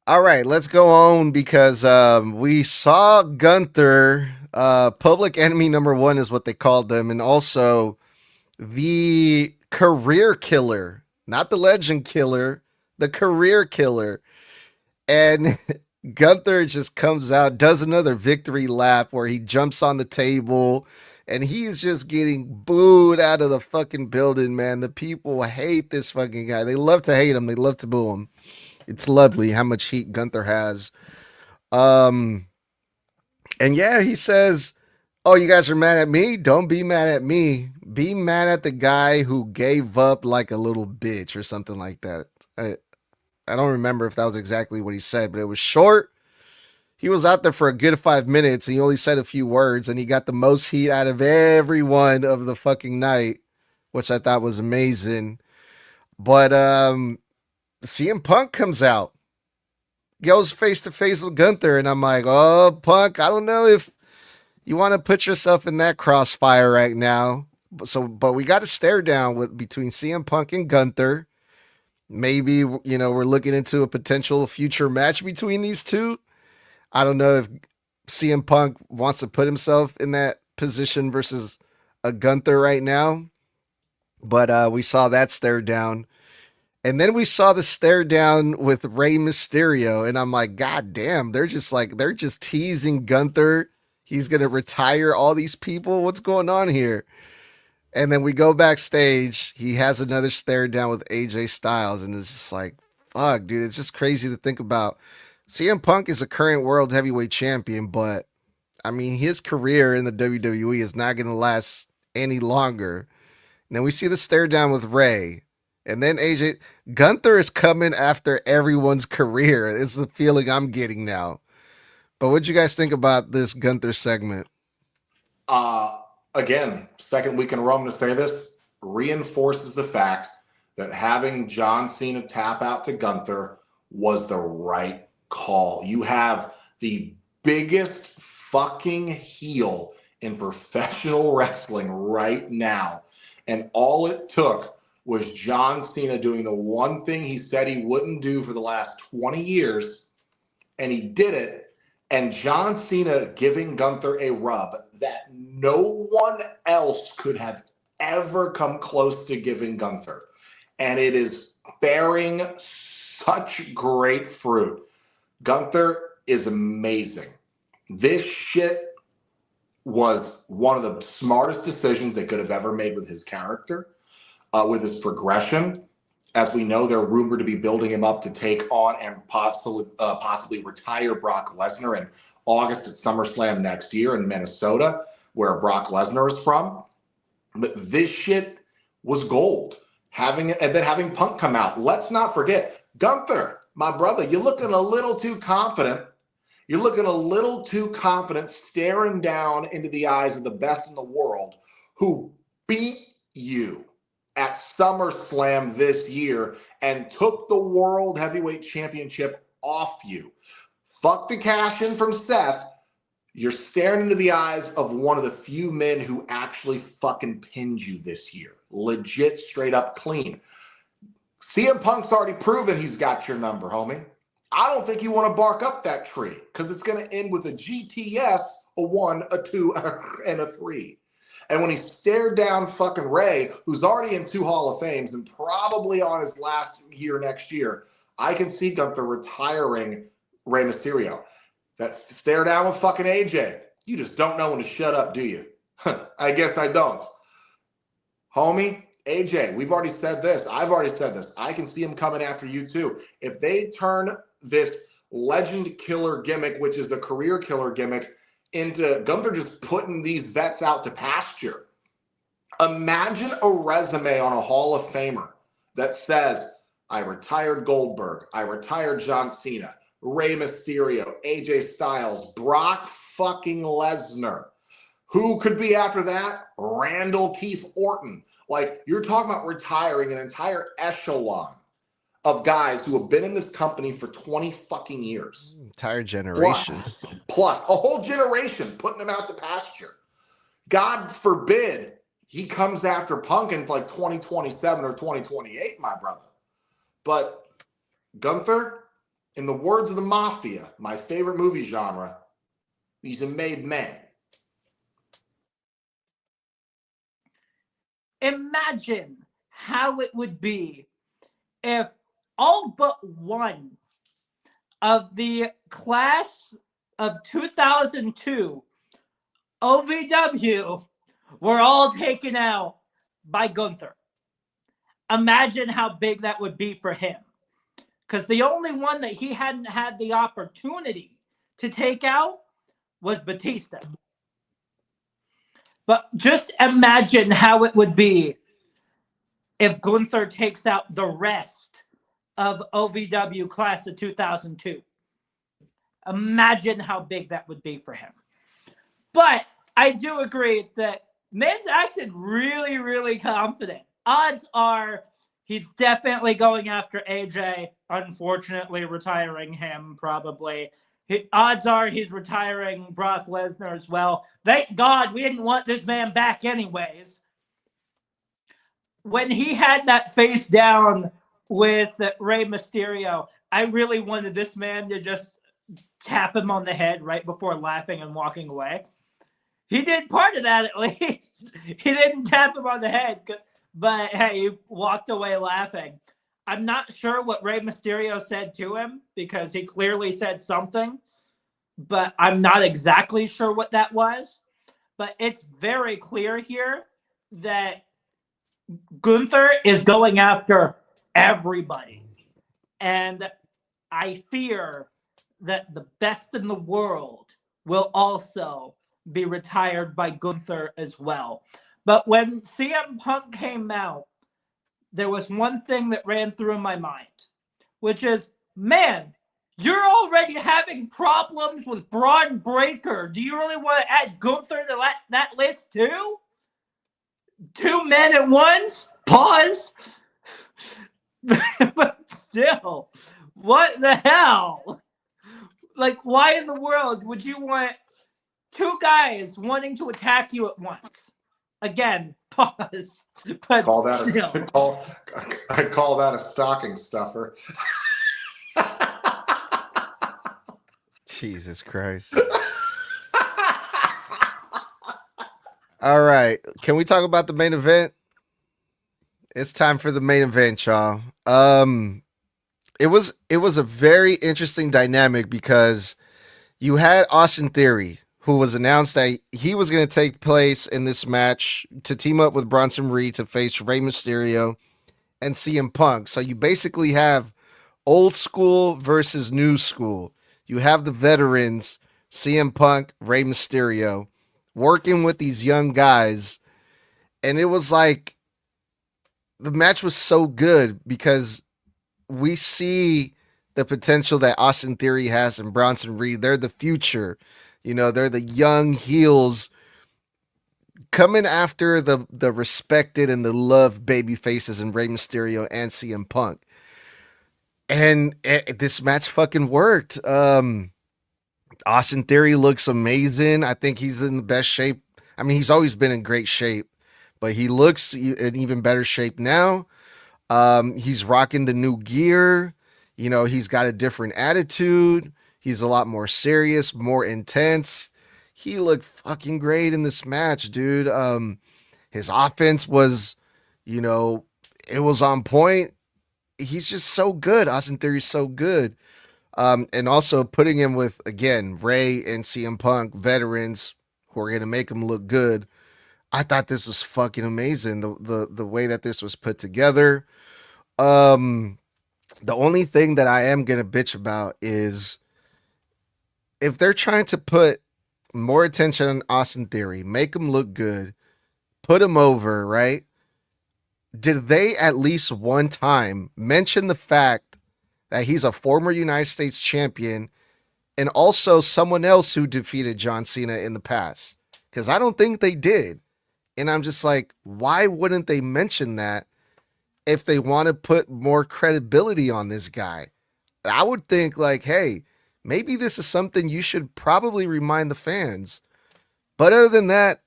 All right, let's go on because we saw Gunther, public enemy number one is what they called them, and also the career killer, not the legend killer, the career killer. And Gunther just comes out, does another victory lap where he jumps on the table, and he's just getting booed out of the fucking building, man. The people hate this fucking guy. They love to hate him. They love to boo him. It's lovely how much heat Gunther has. And yeah, he says, oh, you guys are mad at me? Don't be mad at me. Be mad at the guy who gave up like a little bitch or something like that. I don't remember if that was exactly what he said, but it was short. He was out there for a good 5 minutes. And he only said a few words, and he got the most heat out of everyone of the fucking night, which I thought was amazing. But CM Punk comes out, goes face to face with Gunther, and I'm like, oh, Punk, I don't know if you want to put yourself in that crossfire right now. But we got a stare down between CM Punk and Gunther. Maybe, we're looking into a potential future match between these two. I don't know if CM Punk wants to put himself in that position versus a Gunther right now, but we saw that stare down. And then we saw the stare down with Rey Mysterio, and I'm like, God damn, they're just teasing Gunther. He's gonna retire all these people. What's going on here? And then we go backstage. He has another stare down with AJ Styles, and it's just like, fuck, dude. It's just crazy to think about. CM Punk is a current world heavyweight champion, but I mean, his career in the WWE is not gonna last any longer. And then we see the stare down with Ray. And then AJ Gunther is coming after everyone's career. It's the feeling I'm getting now. But what do you guys think about this Gunther segment? Again, second week in a row, I'm going to say this, reinforces the fact that having John Cena tap out to Gunther was the right call. You have the biggest fucking heel in professional wrestling right now. And all it took was John Cena doing the one thing he said he wouldn't do for the last 20 years, and he did it. And John Cena giving Gunther a rub that no one else could have ever come close to giving Gunther. And it is bearing such great fruit. Gunther is amazing. This shit was one of the smartest decisions they could have ever made with his character, with his progression. As we know, they're rumored to be building him up to take on and possibly retire Brock Lesnar in August at SummerSlam next year in Minnesota, where Brock Lesnar is from. But this shit was gold. And then having Punk come out. Let's not forget, Gunther, my brother, you're looking a little too confident. You're looking a little too confident, staring down into the eyes of the best in the world who beat you at SummerSlam this year and took the World Heavyweight Championship off you. Fuck the cash in from Seth. You're staring into the eyes of one of the few men who actually fucking pinned you this year. Legit, straight up clean. CM Punk's already proven he's got your number, homie. I don't think you want to bark up that tree because it's going to end with a GTS, a 1, a 2, and a 3. And when he stared down fucking Ray, who's already in 2 Hall of Fames and probably on his last year next year, I can see Gunther retiring Rey Mysterio. That stare down with fucking AJ. You just don't know when to shut up, do you? I guess I don't. Homie, AJ, we've already said this. I've already said this. I can see him coming after you too. If they turn this legend killer gimmick, which is the career killer gimmick, into Gunther just putting these vets out to pasture. Imagine a resume on a Hall of Famer that says, I retired Goldberg, I retired John Cena, Rey Mysterio, AJ Styles, Brock fucking Lesnar. Who could be after that? Randall Keith Orton. Like, you're talking about retiring an entire echelon of guys who have been in this company for 20 fucking years. Entire generation. Plus, a whole generation putting them out to pasture. God forbid he comes after Punk in like 2027 or 2028, my brother. But Gunther, in the words of the Mafia, my favorite movie genre, he's a made man. Imagine how it would be if all but one of the class of 2002 OVW were all taken out by Gunther. Imagine how big that would be for him. Because the only one that he hadn't had the opportunity to take out was Batista. But just imagine how it would be if Gunther takes out the rest of OVW class of 2002. Imagine how big that would be for him. But I do agree that Man's acted really, really confident. Odds are he's definitely going after AJ, unfortunately retiring him probably. Odds are he's retiring Brock Lesnar as well. Thank God we didn't want this man back anyways. When he had that face down with Rey Mysterio, I really wanted this man to just tap him on the head right before laughing and walking away. He did part of that at least. He didn't tap him on the head, but hey, he walked away laughing. I'm not sure what Rey Mysterio said to him because he clearly said something, but I'm not exactly sure what that was. But it's very clear here that Gunther is going after everybody. And I fear that the best in the world will also be retired by Gunther as well. But when CM Punk came out, there was one thing that ran through my mind, which is, man, you're already having problems with Braun Breaker. Do you really want to add Gunther to that list too? Two men at once? Pause. But still, what the hell? Like, why in the world would you want two guys wanting to attack you at once? Again, pause. But I call that a stocking stuffer. Jesus Christ. All right. Can we talk about the main event? It's time for the main event, y'all. It was a very interesting dynamic because you had Austin Theory, who was announced that he was going to take place in this match to team up with Bronson Reed to face Rey Mysterio and CM Punk. So you basically have old school versus new school. You have the veterans, CM Punk, Rey Mysterio, working with these young guys. And it was like, the match was so good because we see the potential that Austin Theory has and Bronson Reed. They're the future. You know, they're the young heels coming after the respected and the loved baby faces in Rey Mysterio and CM Punk. And this match fucking worked. Austin Theory looks amazing. I think he's in the best shape. I mean, he's always been in great shape, but he looks in even better shape now. He's rocking the new gear. You know, he's got a different attitude. He's a lot more serious, more intense. He looked fucking great in this match, dude. His offense was, you know, it was on point. He's just so good. Austin Theory's so good. And also putting him with, again, Ray and CM Punk, veterans who are going to make him look good. I thought this was fucking amazing. The way that this was put together. The only thing that I am going to bitch about is if they're trying to put more attention on Austin Theory, make him look good, put him over, right? Did they at least one time mention the fact that he's a former United States champion and also someone else who defeated John Cena in the past? Because I don't think they did. And I'm just like, why wouldn't they mention that if they want to put more credibility on this guy? I would think like, hey, maybe this is something you should probably remind the fans. But other than that,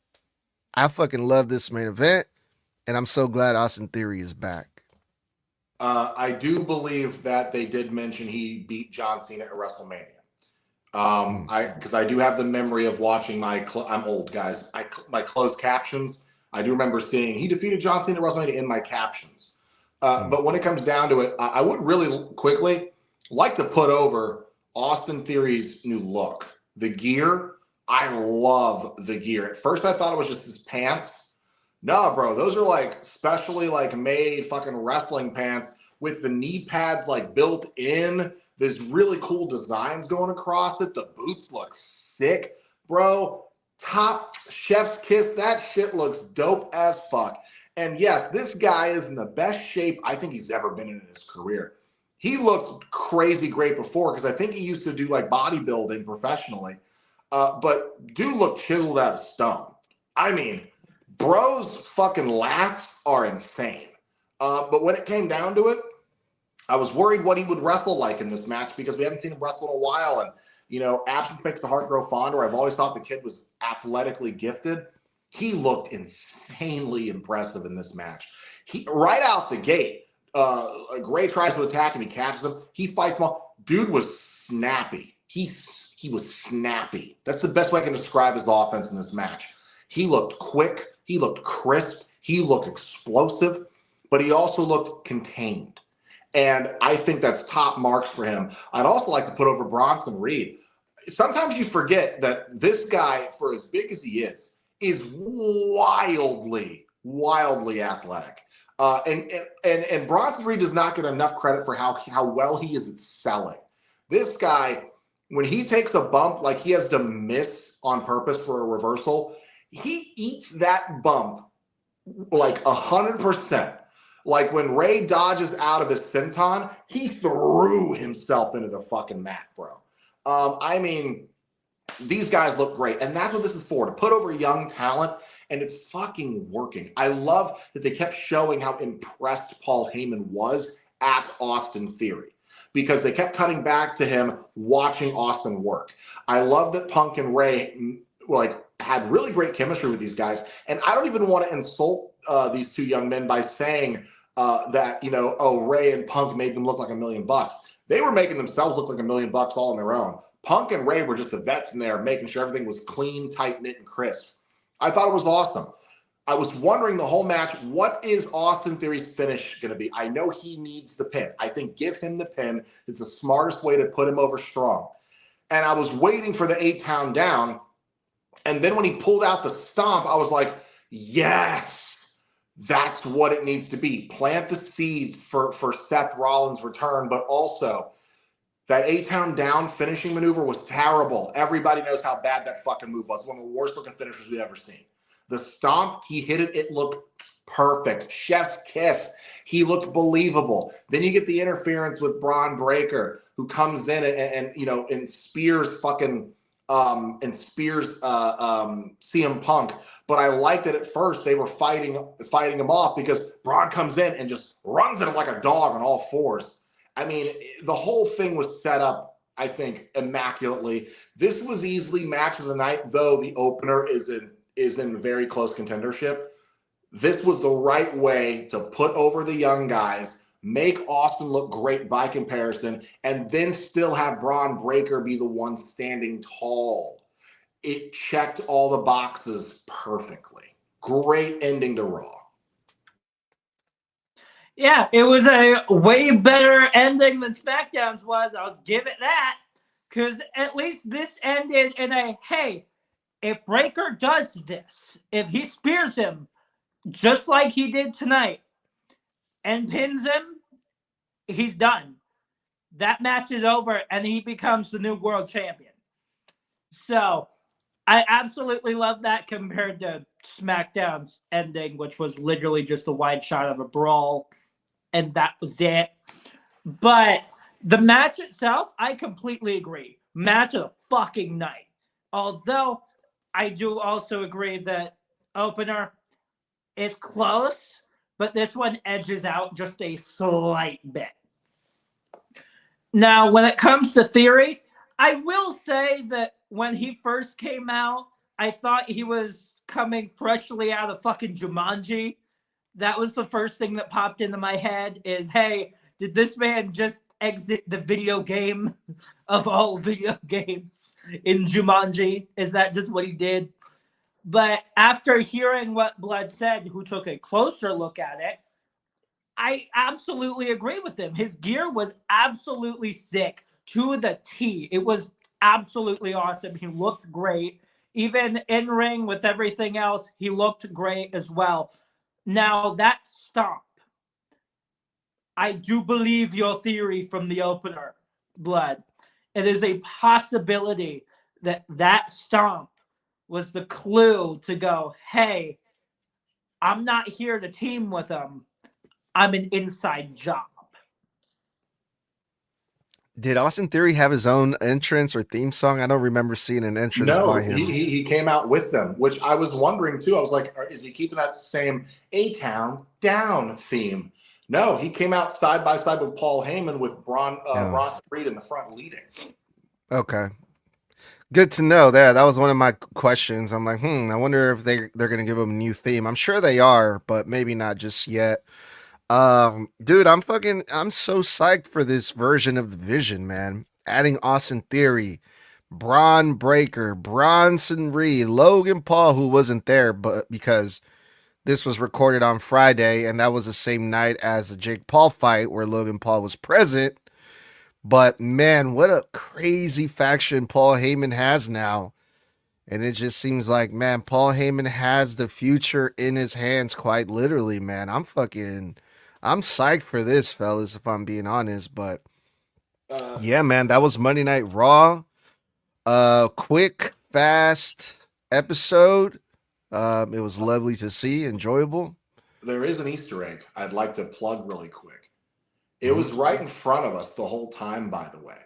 I fucking love this main event. And I'm so glad Austin Theory is back. I do believe that they did mention he beat John Cena at WrestleMania. Because I do have the memory of watching I'm old, guys. My closed captions. I do remember seeing he defeated John Cena at WrestleMania in my captions. But when it comes down to it, I would really quickly like to put over Austin Theory's new look. The gear, I love the gear. At first, I thought it was just his pants. No, bro, those are like specially like made fucking wrestling pants with the knee pads like built in. There's really cool designs going across it. The boots look sick, bro. Top chef's kiss. That shit looks dope as fuck. And yes, this guy is in the best shape I think he's ever been in his career. He looked crazy great before because I think he used to do like bodybuilding professionally. But dude looked chiseled out of stone. I mean, bro's fucking lats are insane. But when it came down to it, I was worried what he would wrestle like in this match because we haven't seen him wrestle in a while. And, you know, absence makes the heart grow fonder. I've always thought the kid was athletically gifted. He looked insanely impressive in this match. He right out the gate, Gray tries to attack him. He catches him. He fights him off. Dude was snappy. He he was snappy. That's the best way I can describe his offense in this match. He looked quick. He looked crisp. He looked explosive, but he also looked contained. And I think that's top marks for him. I'd also like to put over Bronson Reed. Sometimes you forget that this guy, for as big as he is wildly, wildly athletic. And Bronson Reed does not get enough credit for how well he is at selling. This guy, when he takes a bump, like he has to miss on purpose for a reversal, he eats that bump like 100%. Like when Ray dodges out of his senton, he threw himself into the fucking mat, bro. I mean, these guys look great. And that's what this is for, to put over young talent. And it's fucking working. I love that they kept showing how impressed Paul Heyman was at Austin Theory, because they kept cutting back to him watching Austin work. I love that Punk and Ray had really great chemistry with these guys. And I don't even want to insult these two young men by saying that, Ray and Punk made them look like $1 million. They were making themselves look like $1 million all on their own. Punk and Ray were just the vets in there, making sure everything was clean, tight-knit, and crisp. I thought it was awesome. I was wondering the whole match, what is Austin Theory's finish going to be? I know he needs the pin. I think give him the pin. It's the smartest way to put him over strong. And I was waiting for the 8-count down. And then when he pulled out the stomp, I was like, yes, that's what it needs to be. Plant the seeds for Seth Rollins' return, but also that 8-count down finishing maneuver was terrible. Everybody knows how bad that fucking move was. One of the worst looking finishers we've ever seen. The stomp, he hit it. It looked perfect. Chef's kiss. He looked believable. Then you get the interference with Braun Breaker, who comes in and spears CM Punk. But I liked that at first they were fighting him off, because Braun comes in and just runs at him like a dog on all fours. I mean, the whole thing was set up, I think, immaculately. This was easily match of the night, though the opener is in very close contendership. This was the right way to put over the young guys, make Austin look great by comparison, and then still have Braun Breaker be the one standing tall. It checked all the boxes perfectly. Great ending to Raw. Yeah, it was a way better ending than SmackDown's was. I'll give it that. Because at least this ended in a, hey, if Breaker does this, if he spears him just like he did tonight and pins him, he's done. That match is over and he becomes the new world champion. So I absolutely love that compared to SmackDown's ending, which was literally just a wide shot of a brawl. And that was it. But the match itself, I completely agree. Match of the fucking night. Although I do also agree that opener is close, but this one edges out just a slight bit. Now, when it comes to Theory, I will say that when he first came out, I thought he was coming freshly out of fucking Jumanji. That was the first thing that popped into my head is, hey, did this man just exit the video game of all video games in Jumanji? Is that just what he did? But after hearing what Blood said, who took a closer look at it, I absolutely agree with him. His gear was absolutely sick to the T. It was absolutely awesome. He looked great. Even in ring with everything else, he looked great as well. Now, that stomp, I do believe your theory from the opener, Blood. It is a possibility that that stomp was the clue to go, hey, I'm not here to team with him. I'm an inside job. Did Austin Theory have his own entrance or theme song? I don't remember seeing an entrance by him. He came out with them, which I was wondering too. I was like, is he keeping that same A-Town Down theme? No, he came out side by side with Paul Heyman with Bronson Reed in the front leading. Okay. Good to know that. That was one of my questions. I'm like, I wonder if they're going to give him a new theme. I'm sure they are, but maybe not just yet. Dude, I'm so psyched for this version of the Vision, man. Adding Austin Theory, Braun Breaker, Bronson Reed, Logan Paul, who wasn't there, but because this was recorded on Friday, and that was the same night as the Jake Paul fight where Logan Paul was present. But man, what a crazy faction Paul Heyman has now. And it just seems like, man, Paul Heyman has the future in his hands, quite literally, man. I'm psyched for this, fellas, if I'm being honest. But yeah, man, that was Monday Night Raw. Quick, fast episode. It was lovely to see, enjoyable. There is an Easter egg I'd like to plug really quick. It was right in front of us the whole time, by the way.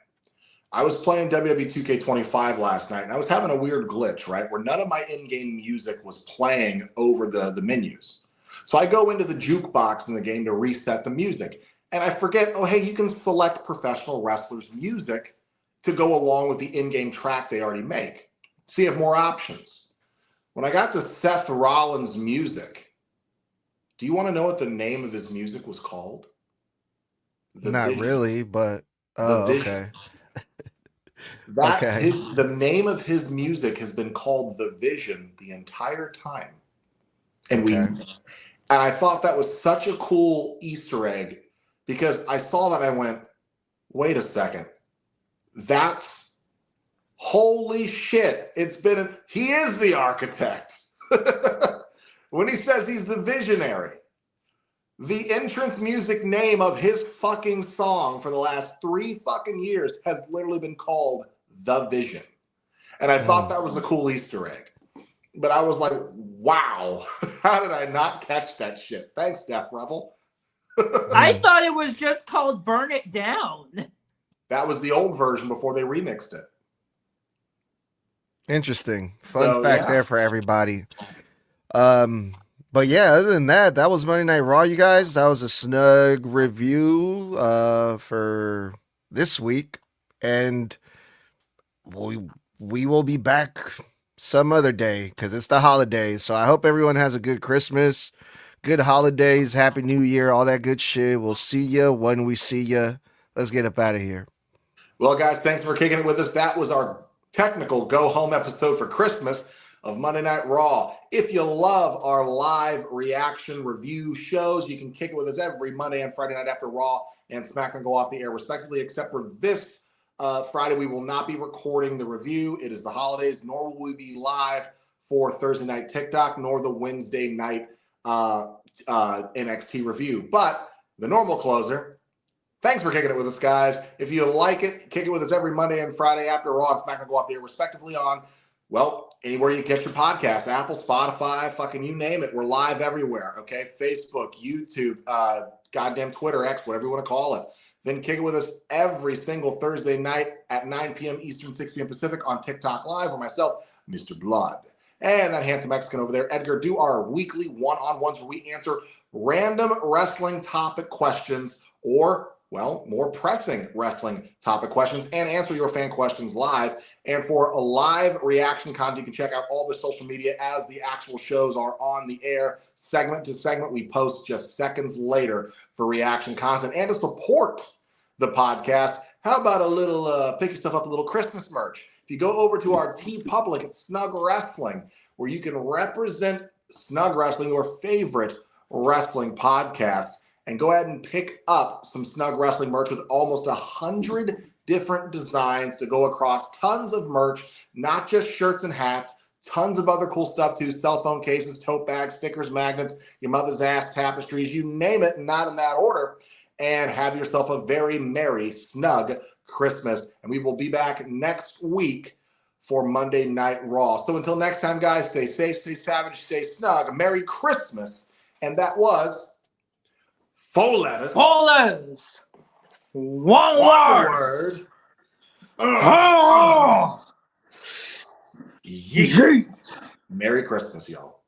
I was playing WWE 2K25 last night, and I was having a weird glitch, right, where none of my in-game music was playing over the menus. So I go into the jukebox in the game to reset the music, and I forget, oh, hey, you can select professional wrestlers' music to go along with the in-game track they already make. So you have more options. When I got to Seth Rollins' music, do you want to know what the name of his music was called? Not Vision. really, but okay. Okay. The name of his music has been called The Vision the entire time. And I thought that was such a cool Easter egg because I saw that and I went, wait a second. That's holy shit. He is the architect. When he says he's the visionary, the entrance music name of his fucking song for the last 3 fucking years has literally been called The Vision. And I thought that was a cool Easter egg. But I was like, wow, how did I not catch that shit? Thanks, Def Rebel. I thought it was just called Burn It Down. That was the old version before they remixed it. Interesting. Fun fact there for everybody. But yeah, other than that, that was Monday Night Raw, you guys. That was a snug review for this week. And we will be back some other day because it's the holidays. So I hope everyone has a good Christmas, good holidays, Happy New Year, all that good shit. We'll see you when we see you. Let's get up out of here. Well, guys, thanks for kicking it with us. That was our technical go-home episode for Christmas of Monday Night Raw. If you love our live reaction review shows, you can kick it with us every Monday and Friday night after Raw and SmackDown go off the air, respectively, except for this Friday. We will not be recording the review. It is the holidays, nor will we be live for Thursday night TikTok, nor the Wednesday night NXT review. But the normal closer, thanks for kicking it with us, guys. If you like it, kick it with us every Monday and Friday after Raw and SmackDown go off the air, respectively, on, well, anywhere you get your podcast, Apple, Spotify, fucking you name it. We're live everywhere, okay? Facebook, YouTube, goddamn Twitter, X, whatever you want to call it. Then kick it with us every single Thursday night at 9 p.m. Eastern, 6 p.m. Pacific on TikTok Live or myself, Mr. Blood. And that handsome Mexican over there, Edgar, do our weekly one-on-ones where we answer random wrestling topic questions or, well, more pressing wrestling topic questions and answer your fan questions live. And for a live reaction content, you can check out all the social media as the actual shows are on the air. Segment to segment, we post just seconds later for reaction content. And to support the podcast, how about a little, pick yourself up a little Christmas merch. If you go over to our TeePublic at Snug Wrestling, where you can represent Snug Wrestling, your favorite wrestling podcast, and go ahead and pick up some Snug Wrestling merch with almost 100 different designs to go across tons of merch, not just shirts and hats, tons of other cool stuff too, cell phone cases, tote bags, stickers, magnets, your mother's ass tapestries, you name it, not in that order, and have yourself a very merry, snug Christmas. And we will be back next week for Monday Night Raw. So until next time, guys, stay safe, stay savage, stay snug. Merry Christmas. And that was 4 letters. 4 letters. One word. Yeet. Merry Christmas, y'all.